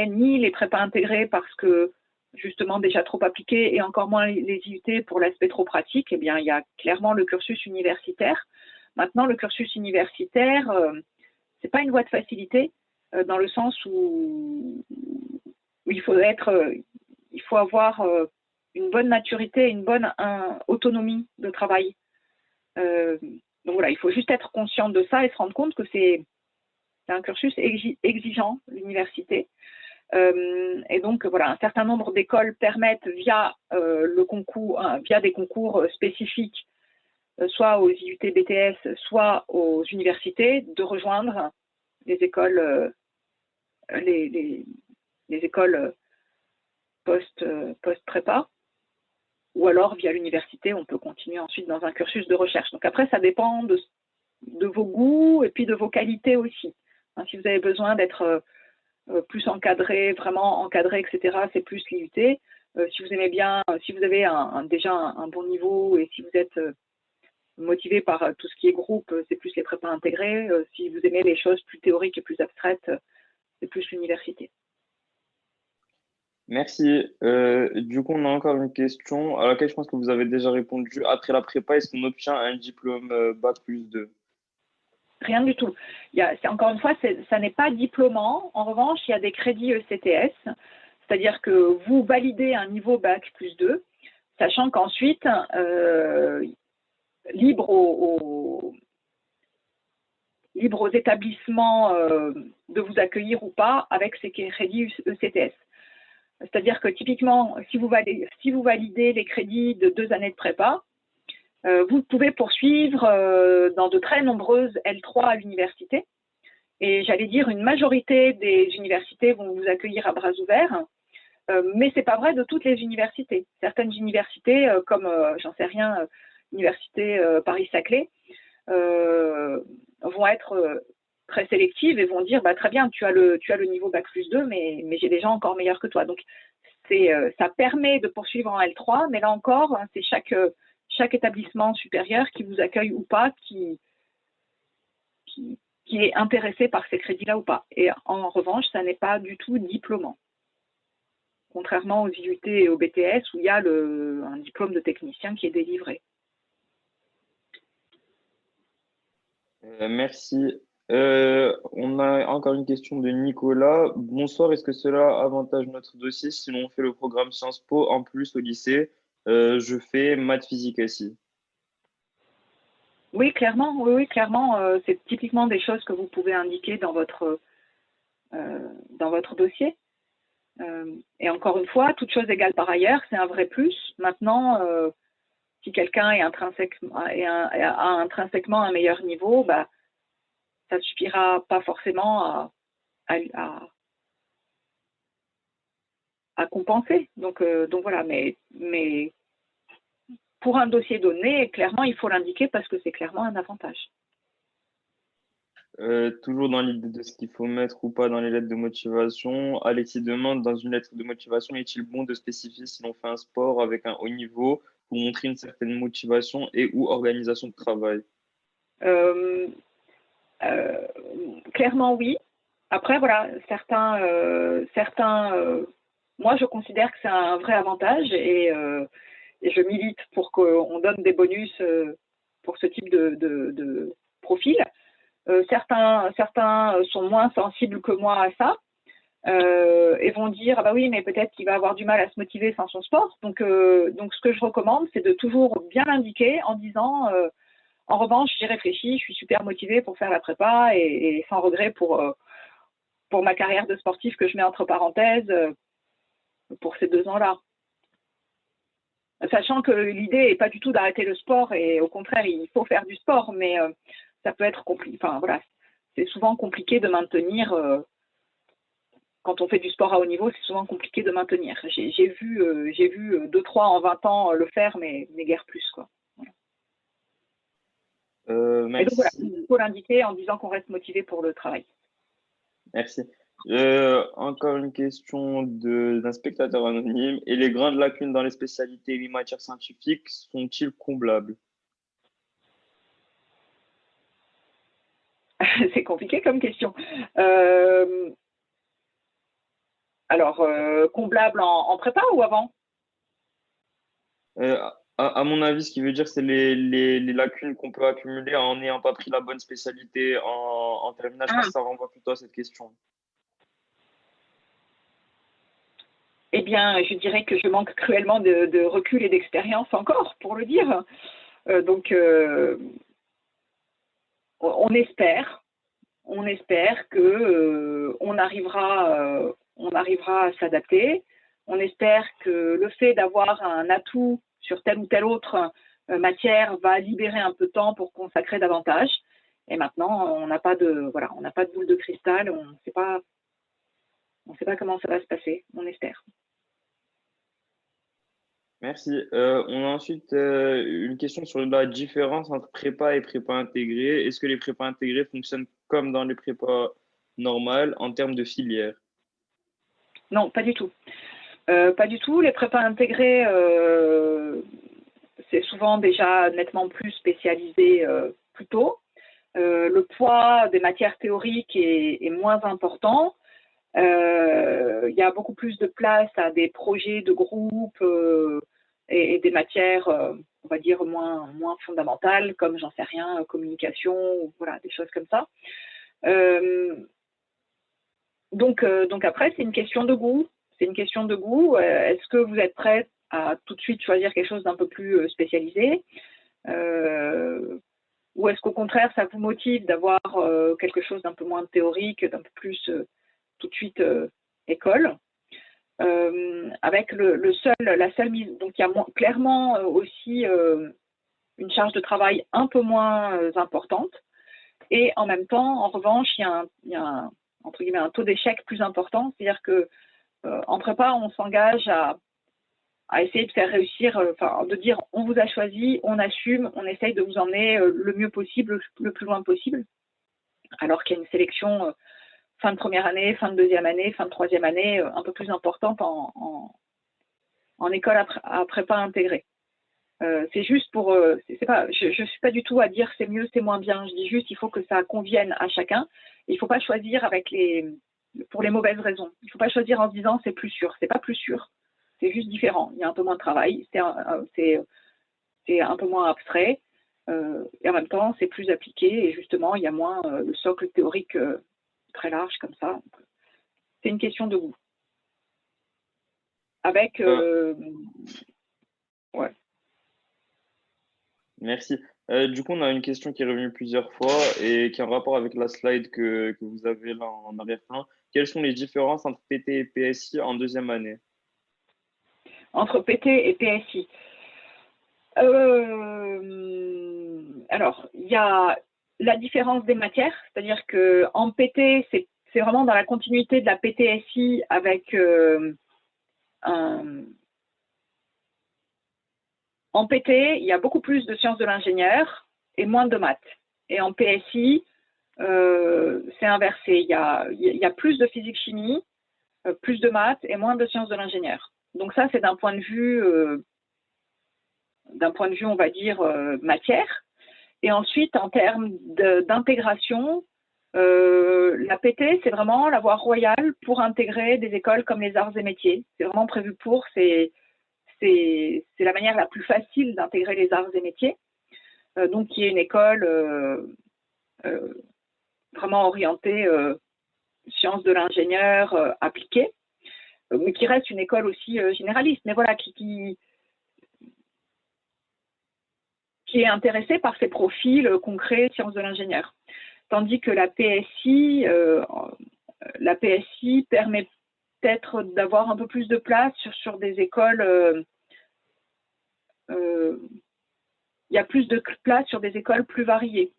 ni les prépas intégrés parce que justement déjà trop appliqués et encore moins les IUT pour l'aspect trop pratique, eh bien, il y a clairement le cursus universitaire. Maintenant, le cursus universitaire, c'est pas une voie de facilité dans le sens où il faut avoir une bonne maturité, une bonne autonomie de travail. Donc voilà, il faut juste être conscient de ça et se rendre compte que c'est un cursus exigeant, l'université. Et donc voilà, un certain nombre d'écoles permettent via le concours, via des concours spécifiques, soit aux IUT BTS, soit aux universités, de rejoindre les écoles, les écoles post-prépa, ou alors via l'université, on peut continuer ensuite dans un cursus de recherche. Donc après, ça dépend de vos goûts et puis de vos qualités aussi. Hein, si vous avez besoin d'être plus encadré, vraiment encadré, etc., c'est plus l'IUT. Si vous aimez bien, si vous avez déjà un bon niveau et si vous êtes motivé par tout ce qui est groupe, c'est plus les prépas intégrés. Si vous aimez les choses plus théoriques et plus abstraites, c'est plus l'université.
Merci. Du coup, on a encore une question à laquelle je pense que vous avez déjà répondu. Après la prépa, est-ce qu'on obtient un diplôme Bac+2?
Rien du tout. Encore une fois, ça n'est pas diplômant. En revanche, il y a des crédits ECTS, c'est-à-dire que vous validez un niveau Bac+2, sachant qu'ensuite, libre aux établissements de vous accueillir ou pas avec ces crédits ECTS. C'est-à-dire que typiquement, si vous validez les crédits de 2 années de prépa, vous pouvez poursuivre dans de très nombreuses L3 à l'université. Et j'allais dire, une majorité des universités vont vous accueillir à bras ouverts, mais ce n'est pas vrai de toutes les universités. Certaines universités, comme, j'en sais rien, l'université Paris-Saclay, vont être très sélectives et vont dire, bah, très bien, tu as le niveau Bac+2, mais j'ai des gens encore meilleurs que toi. Donc, ça permet de poursuivre en L3, mais là encore, c'est chaque établissement supérieur qui vous accueille ou pas, qui est intéressé par ces crédits-là ou pas. Et en revanche, ça n'est pas du tout diplômant. contrairement aux IUT et aux BTS où il y a un diplôme de technicien qui est délivré.
Merci. On a encore une question de Nicolas. Bonsoir, est-ce que cela avantage notre dossier si l'on fait le programme Sciences Po en plus au lycée? Je fais maths physique ici.
Oui, clairement, oui, clairement, c'est typiquement des choses que vous pouvez indiquer dans votre dossier. Et encore une fois, toute chose égale par ailleurs, c'est un vrai plus. Maintenant, si quelqu'un est a intrinsèquement un meilleur niveau, bah, ça ne suffira pas forcément à compenser. Donc voilà, mais pour un dossier donné, clairement, il faut l'indiquer parce que c'est clairement un avantage.
Toujours dans l'idée de ce qu'il faut mettre ou pas dans les lettres de motivation, Alexis demande dans une lettre de motivation, est-il bon de spécifier si l'on fait un sport avec un haut niveau pour montrer une certaine motivation et ou organisation de travail?
Euh, Clairement, oui. Après, voilà, moi, je considère que c'est un vrai avantage et je milite pour qu'on donne des bonus pour ce type de profil. Certains sont moins sensibles que moi à ça et vont dire ah bah oui, mais peut-être qu'il va avoir du mal à se motiver sans son sport. Donc ce que je recommande, c'est de toujours bien l'indiquer en disant en revanche, j'y réfléchis, je suis super motivée pour faire la prépa et sans regret pour ma carrière de sportif que je mets entre parenthèses pour ces 2 ans-là. Sachant que l'idée n'est pas du tout d'arrêter le sport et au contraire, il faut faire du sport, mais ça peut être compliqué. Enfin, voilà, c'est souvent compliqué de maintenir. Quand on fait du sport à haut niveau, c'est souvent compliqué de maintenir. J'ai vu 2-3 en 20 ans le faire, mais guère plus, quoi. Et donc voilà,
Merci.
il faut l'indiquer en disant qu'on reste motivé pour le travail.
Merci. Encore une question d'un spectateur anonyme. Et les grandes lacunes dans les spécialités et les matières scientifiques sont-ils comblables?
C'est compliqué comme question. Alors, comblable en prépa ou avant?
Euh, à mon avis, ce qui veut dire, c'est les lacunes qu'on peut accumuler en n'ayant pas pris la bonne spécialité en terminale. Je pense que ça renvoie plutôt à cette question.
Eh bien, je dirais que je manque cruellement de recul et d'expérience encore, pour le dire. Donc, on espère que on arrivera à s'adapter. On espère que le fait d'avoir un atout sur telle ou telle autre matière va libérer un peu de temps pour consacrer davantage. Et maintenant, on n'a pas de boule de cristal, on ne sait pas comment ça va se passer. On espère.
Merci. On a ensuite une question sur la différence entre prépa et prépa intégrée. Est-ce que les prépas intégrés fonctionnent comme dans les prépas normales en termes de filière?
Non, pas du tout. Pas du tout. Les prépas intégrés, c'est souvent déjà nettement plus spécialisé plus tôt. Le poids des matières théoriques est moins important. Il y a beaucoup plus de place à des projets de groupe et des matières, on va dire, moins fondamentales, comme, j'en sais rien, communication, voilà, des choses comme ça. Donc après, c'est une question de goût. C'est une question de goût. Est-ce que vous êtes prêt à tout de suite choisir quelque chose d'un peu plus spécialisé ou est-ce qu'au contraire, ça vous motive d'avoir quelque chose d'un peu moins théorique, d'un peu plus tout de suite école avec la seule mise. Donc, il y a clairement aussi une charge de travail un peu moins importante. Et en même temps, en revanche, il y a entre guillemets, un taux d'échec plus important. C'est-à-dire que en prépa, on s'engage à essayer de faire réussir, de dire on vous a choisi, on assume, on essaye de vous emmener le mieux possible, le plus loin possible. Alors qu'il y a une sélection fin de première année, fin de deuxième année, fin de troisième année, un peu plus importante en école à prépa intégrée. C'est juste pour, je suis pas du tout à dire c'est mieux, c'est moins bien. Je dis juste il faut que ça convienne à chacun. Il faut pas choisir avec les pour les mauvaises raisons. Il ne faut pas choisir en se disant c'est plus sûr. C'est pas plus sûr, c'est juste différent. Il y a un peu moins de travail, c'est un peu moins abstrait, et en même temps c'est plus appliqué et justement il y a moins le socle théorique très large comme ça. C'est une question de goût. Avec ouais.
Merci. Du coup, on a une question qui est revenue plusieurs fois et qui a un rapport avec la slide que vous avez là en arrière-plan. Quelles sont les différences entre PT et PSI en deuxième année?
Entre PT et PSI. Alors, il y a la différence des matières, c'est-à-dire qu'en PT, c'est vraiment dans la continuité de la PTSI avec en PT, il y a beaucoup plus de sciences de l'ingénieur et moins de maths. Et en PSI, c'est inversé. Il y a plus de physique-chimie, plus de maths et moins de sciences de l'ingénieur. Donc ça, c'est d'un point de vue, on va dire, matière. Et ensuite, en termes d'intégration, la PT, c'est vraiment la voie royale pour intégrer des écoles comme les arts et métiers. C'est vraiment prévu pour, c'est la manière la plus facile d'intégrer les arts et métiers. Donc, qui est une école vraiment orientée sciences de l'ingénieur appliquée, mais qui reste une école aussi généraliste, mais voilà, qui est intéressée par ces profils concrets sciences de l'ingénieur. Tandis que la PSI permet peut-être d'avoir un peu plus de place sur des écoles. Il y a plus de place sur des écoles plus variées.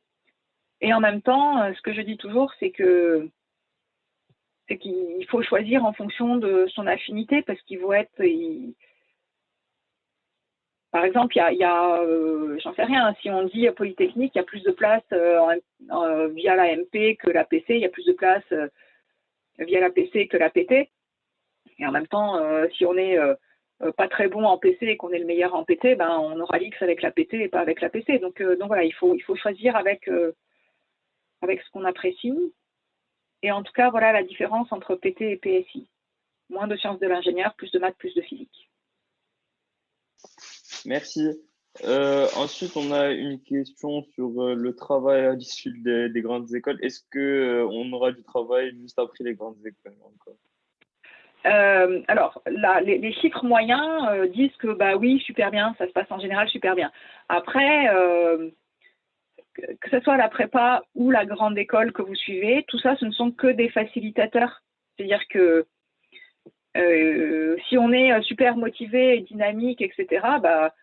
Et en même temps, ce que je dis toujours, c'est qu'il faut choisir en fonction de son affinité, parce qu'il faut être. Par exemple, j'en sais rien, si on dit Polytechnique, il y a plus de place via la MP que la PC, il y a plus de place via la PC que la PT. Et en même temps, si on n'est pas très bon en PC et qu'on est le meilleur en PT, ben, on aura l'X avec la PT et pas avec la PC. Donc voilà, il faut choisir avec ce qu'on apprécie. Et en tout cas, voilà la différence entre PT et PSI. Moins de sciences de l'ingénieur, plus de maths, plus de physique.
Merci. Ensuite, on a une question sur le travail à l'issue des grandes écoles. Est-ce que on aura du travail juste après les grandes écoles encore?
Alors, là, les chiffres moyens disent que bah oui, super bien, ça se passe en général super bien. Après, que ce soit la prépa ou la grande école que vous suivez, tout ça, ce ne sont que des facilitateurs. C'est-à-dire que si on est super motivé et dynamique, etc., bah,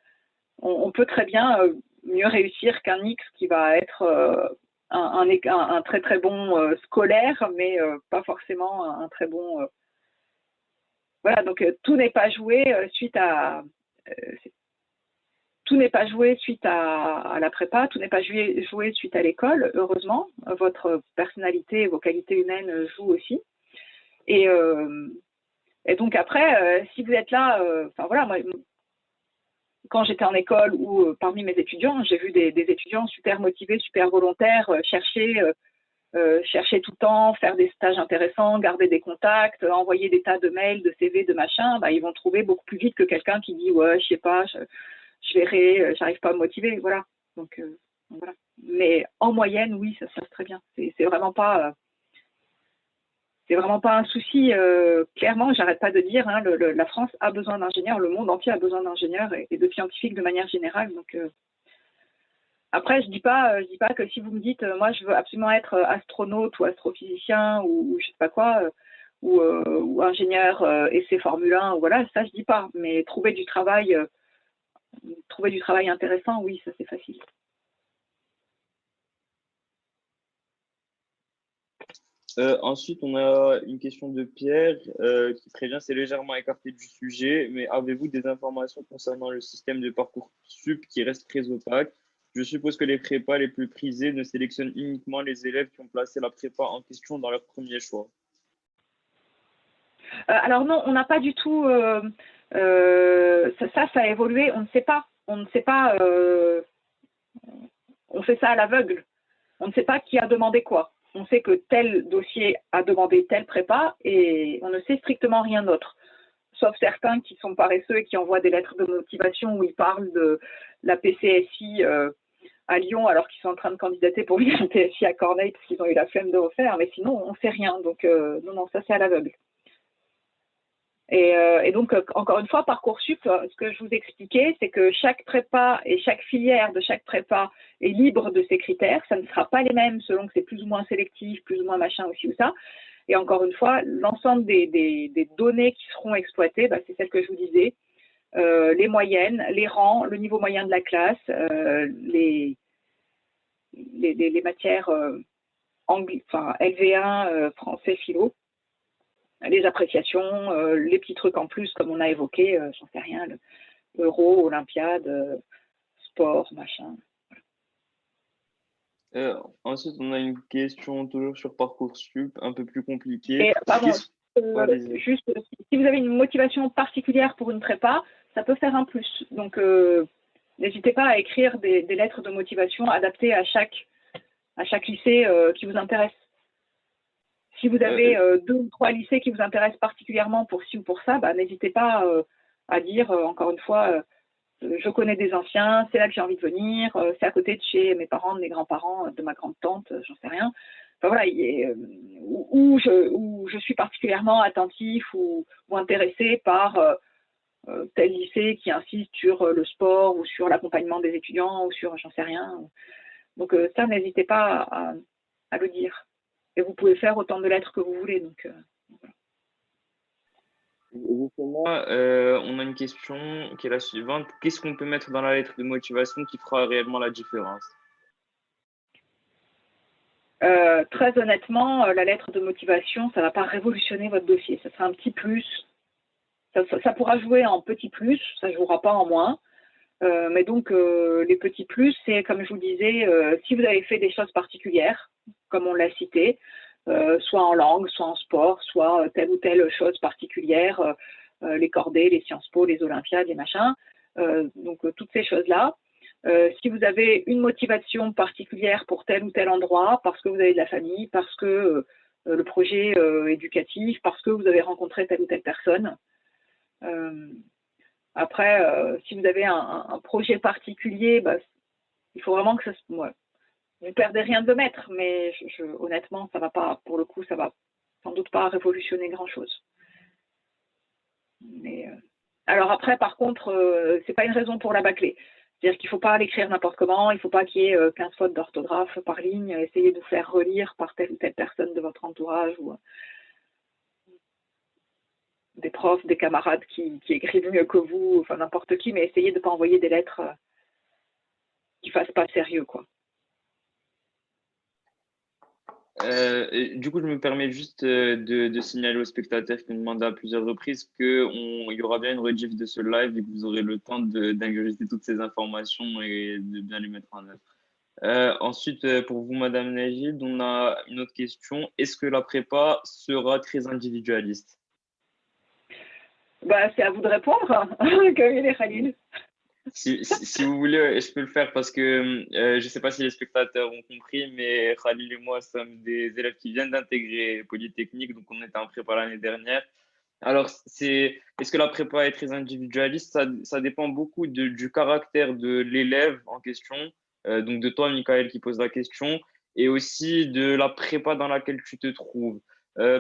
on peut très bien mieux réussir qu'un X qui va être un très très bon scolaire, mais pas forcément un très bon. Voilà, donc tout n'est pas joué suite à. Tout n'est pas joué suite à la prépa, tout n'est pas joué suite à l'école, heureusement. Votre personnalité, vos qualités humaines jouent aussi. Et donc après, si vous êtes là, enfin voilà, moi, quand j'étais en école ou parmi mes étudiants, j'ai vu des étudiants super motivés, super volontaires, chercher tout le temps, faire des stages intéressants, garder des contacts, envoyer des tas de mails, de CV, de machin, bah, ils vont trouver beaucoup plus vite que quelqu'un qui dit ouais, je sais pas, je verrai, j'arrive pas à me motiver, voilà. Donc voilà. Mais en moyenne, oui, ça se passe très bien. C'est vraiment pas un souci. Clairement, j'arrête pas de dire, hein, la France a besoin d'ingénieurs, le monde entier a besoin d'ingénieurs et de scientifiques de manière générale. Donc après, je dis pas que si vous me dites, moi, je veux absolument être astronaute ou astrophysicien ou je sais pas quoi, ou ingénieur essai Formule 1, ou voilà, ça je dis pas. Mais trouver du travail intéressant, oui, ça c'est facile.
Ensuite, on a une question de Pierre qui prévient, c'est légèrement écarté du sujet, mais avez-vous des informations concernant le système de Parcoursup qui reste très opaque? Je suppose que les prépas les plus prisés ne sélectionnent uniquement les élèves qui ont placé la prépa en question dans leur premier choix.
Alors non, on n'a pas du tout. Ça a évolué. On ne sait pas. On ne sait pas. On fait ça à l'aveugle. On ne sait pas qui a demandé quoi. on sait que tel dossier a demandé telle prépa et on ne sait strictement rien d'autre. Sauf certains qui sont paresseux et qui envoient des lettres de motivation où ils parlent de la PCSI à Lyon alors qu'ils sont en train de candidater pour une PSI à Corneille parce qu'ils ont eu la flemme de refaire. Mais sinon, on ne sait rien. Donc, non, ça, c'est à l'aveugle. Et donc, encore une fois, Parcoursup, ce que je vous expliquais, c'est que chaque prépa et chaque filière de chaque prépa est libre de ses critères. Ça ne sera pas les mêmes selon que c'est plus ou moins sélectif, plus ou moins machin aussi ou ça. Et encore une fois, l'ensemble des données qui seront exploitées, c'est celles que je vous disais, les moyennes, les rangs, le niveau moyen de la classe, les matières LV1, français, philo, les appréciations, les petits trucs en plus, comme on a évoqué, j'en sais rien, Euro, Olympiade, sport, machin.
Ensuite, on a une question toujours sur Parcoursup, un peu plus compliquée.
Et, pardon,
Juste,
si vous avez une motivation particulière pour une prépa, ça peut faire un plus. Donc, n'hésitez pas à écrire des lettres de motivation adaptées à chaque lycée qui vous intéresse. Si vous avez 2 ou 3 lycées qui vous intéressent particulièrement pour ci ou pour ça, n'hésitez pas à dire, encore une fois, je connais des anciens, c'est là que j'ai envie de venir, c'est à côté de chez mes parents, de mes grands-parents, de ma grande-tante, j'en sais rien. Enfin voilà, où je suis particulièrement attentif ou intéressé par tel lycée qui insiste sur le sport ou sur l'accompagnement des étudiants ou sur j'en sais rien. Donc ça, n'hésitez pas à le dire. Et vous pouvez faire autant de lettres que vous voulez. Donc, voilà.
Justement, on a une question qui est la suivante. Qu'est-ce qu'on peut mettre dans la lettre de motivation qui fera réellement la différence?
Très honnêtement, la lettre de motivation, ça ne va pas révolutionner votre dossier. Ça sera un petit plus. Ça pourra jouer en petit plus, ça ne jouera pas en moins. Mais donc, les petits plus, c'est comme je vous disais, si vous avez fait des choses particulières, comme on l'a cité, soit en langue, soit en sport, soit telle ou telle chose particulière, les cordées, les Sciences Po, les Olympiades, les machins, donc toutes ces choses-là. Si vous avez une motivation particulière pour tel ou tel endroit, parce que vous avez de la famille, parce que le projet éducatif, parce que vous avez rencontré telle ou telle personne. Après, si vous avez un projet particulier, il faut vraiment que ça se... Ouais, vous ne perdez rien de le mettre, mais honnêtement, ça va pas, pour le coup, ça va sans doute pas révolutionner grand-chose. Mais, alors après, par contre, c'est pas une raison pour la bâcler. C'est-à-dire qu'il ne faut pas l'écrire n'importe comment, il ne faut pas qu'il y ait 15 fautes d'orthographe par ligne, essayez de vous faire relire par telle ou telle personne de votre entourage ou des profs, des camarades qui écrivent mieux que vous, enfin n'importe qui, mais essayez de ne pas envoyer des lettres qui ne fassent pas sérieux, quoi.
Du coup, je me permets juste de signaler aux spectateurs qui nous demandent à plusieurs reprises qu'il y aura bien une rediff de ce live et que vous aurez le temps d'ingurgiter toutes ces informations et de bien les mettre en œuvre. Ensuite, pour vous, Madame Najid, on a une autre question. Est-ce que la prépa sera très individualiste?
C'est à vous de répondre, comme il est Khalil.
Si vous voulez, je peux le faire parce que je ne sais pas si les spectateurs ont compris, mais Khalil et moi sommes des élèves qui viennent d'intégrer Polytechnique, donc on était en prépa l'année dernière. Alors, est-ce que la prépa est très individualiste? Ça dépend beaucoup du caractère de l'élève en question, donc de toi, Michael, qui pose la question, et aussi de la prépa dans laquelle tu te trouves.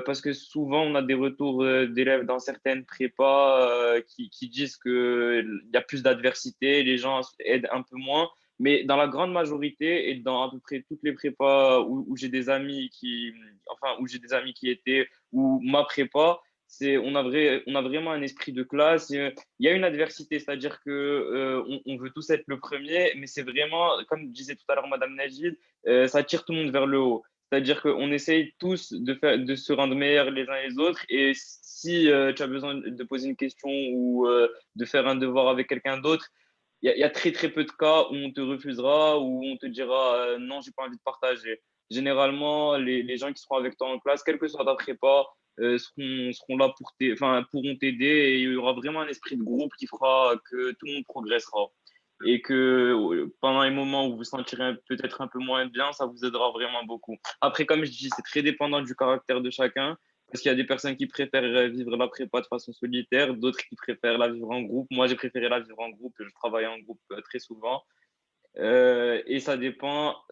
Parce que souvent, on a des retours d'élèves dans certaines prépas qui disent qu'il y a plus d'adversité, les gens aident un peu moins. Mais dans la grande majorité et dans à peu près toutes les prépas où j'ai des amis où j'ai des amis qui étaient, ou ma prépa, on a vraiment un esprit de classe. Il y a une adversité, c'est-à-dire que on veut tous être le premier, mais c'est vraiment, comme disait tout à l'heure Madame Najid, ça tire tout le monde vers le haut. C'est-à-dire qu'on essaye tous de se rendre meilleurs les uns les autres. Et si tu as besoin de poser une question ou de faire un devoir avec quelqu'un d'autre, il y a très très peu de cas où on te refusera, où on te dira non, j'ai pas envie de partager. Généralement, les gens qui seront avec toi en classe, quelle que soit ta prépa, seront là pourront t'aider et il y aura vraiment un esprit de groupe qui fera que tout le monde progressera. et que pendant les moments où vous vous sentirez peut-être un peu moins bien, ça vous aidera vraiment beaucoup. Après, comme je dis, c'est très dépendant du caractère de chacun, parce qu'il y a des personnes qui préfèrent vivre la prépa de façon solitaire, d'autres qui préfèrent la vivre en groupe. Moi, j'ai préféré la vivre en groupe, je travaille en groupe très souvent. Et ça dépend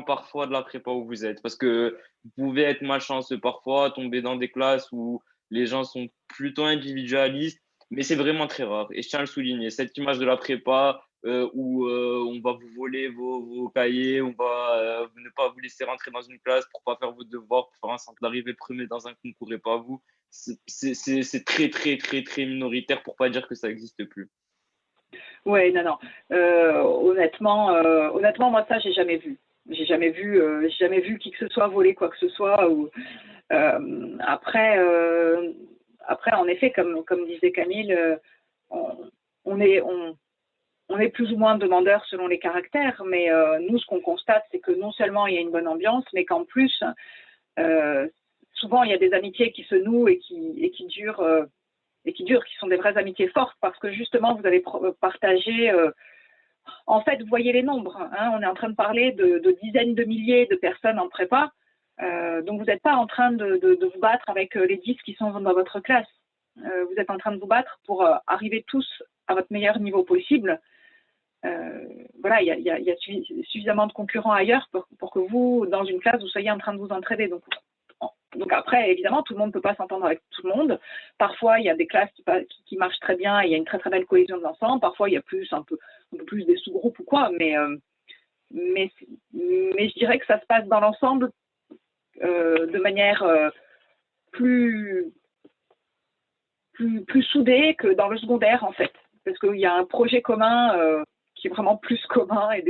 parfois de la prépa où vous êtes. Parce que vous pouvez être malchanceux parfois, tomber dans des classes où les gens sont plutôt individualistes, mais c'est vraiment très rare. Et je tiens à le souligner, cette image de la prépa où on va vous voler vos cahiers, on va ne pas vous laisser rentrer dans une classe pour pas faire vos devoirs, pour faire un centre d'arrivée premier dans un concours et pas vous, c'est très, très, très, très minoritaire pour pas dire que ça n'existe plus.
Ouais, non, non. Honnêtement, moi ça, j'ai jamais vu. J'ai jamais vu qui que ce soit voler quoi que ce soit. Ou après, après, en effet, comme disait Camille, on, on est on est plus ou moins demandeurs selon les caractères, mais nous, ce qu'on constate, c'est que non seulement il y a une bonne ambiance, mais qu'en plus, euh, souvent il y a des amitiés qui se nouent qui sont des vraies amitiés fortes, parce que justement, vous avez partagé. En fait, vous voyez les nombres. Hein, on est en train de parler de dizaines de milliers de personnes en prépa. Donc, vous n'êtes pas en train de vous battre avec les 10 qui sont dans votre classe. Vous êtes en train de vous battre pour arriver tous à votre meilleur niveau possible. Voilà, il y a suffisamment de concurrents ailleurs pour que vous, dans une classe, vous soyez en train de vous entraider. Donc après, évidemment, tout le monde ne peut pas s'entendre avec tout le monde. Parfois, il y a des classes qui marchent très bien et il y a une très très belle cohésion de l'ensemble. Parfois, il y a un peu plus des sous-groupes ou quoi, mais je dirais que ça se passe dans l'ensemble de manière plus, plus soudée que dans le secondaire, en fait. Parce qu'il y a un projet commun qui est vraiment plus commun et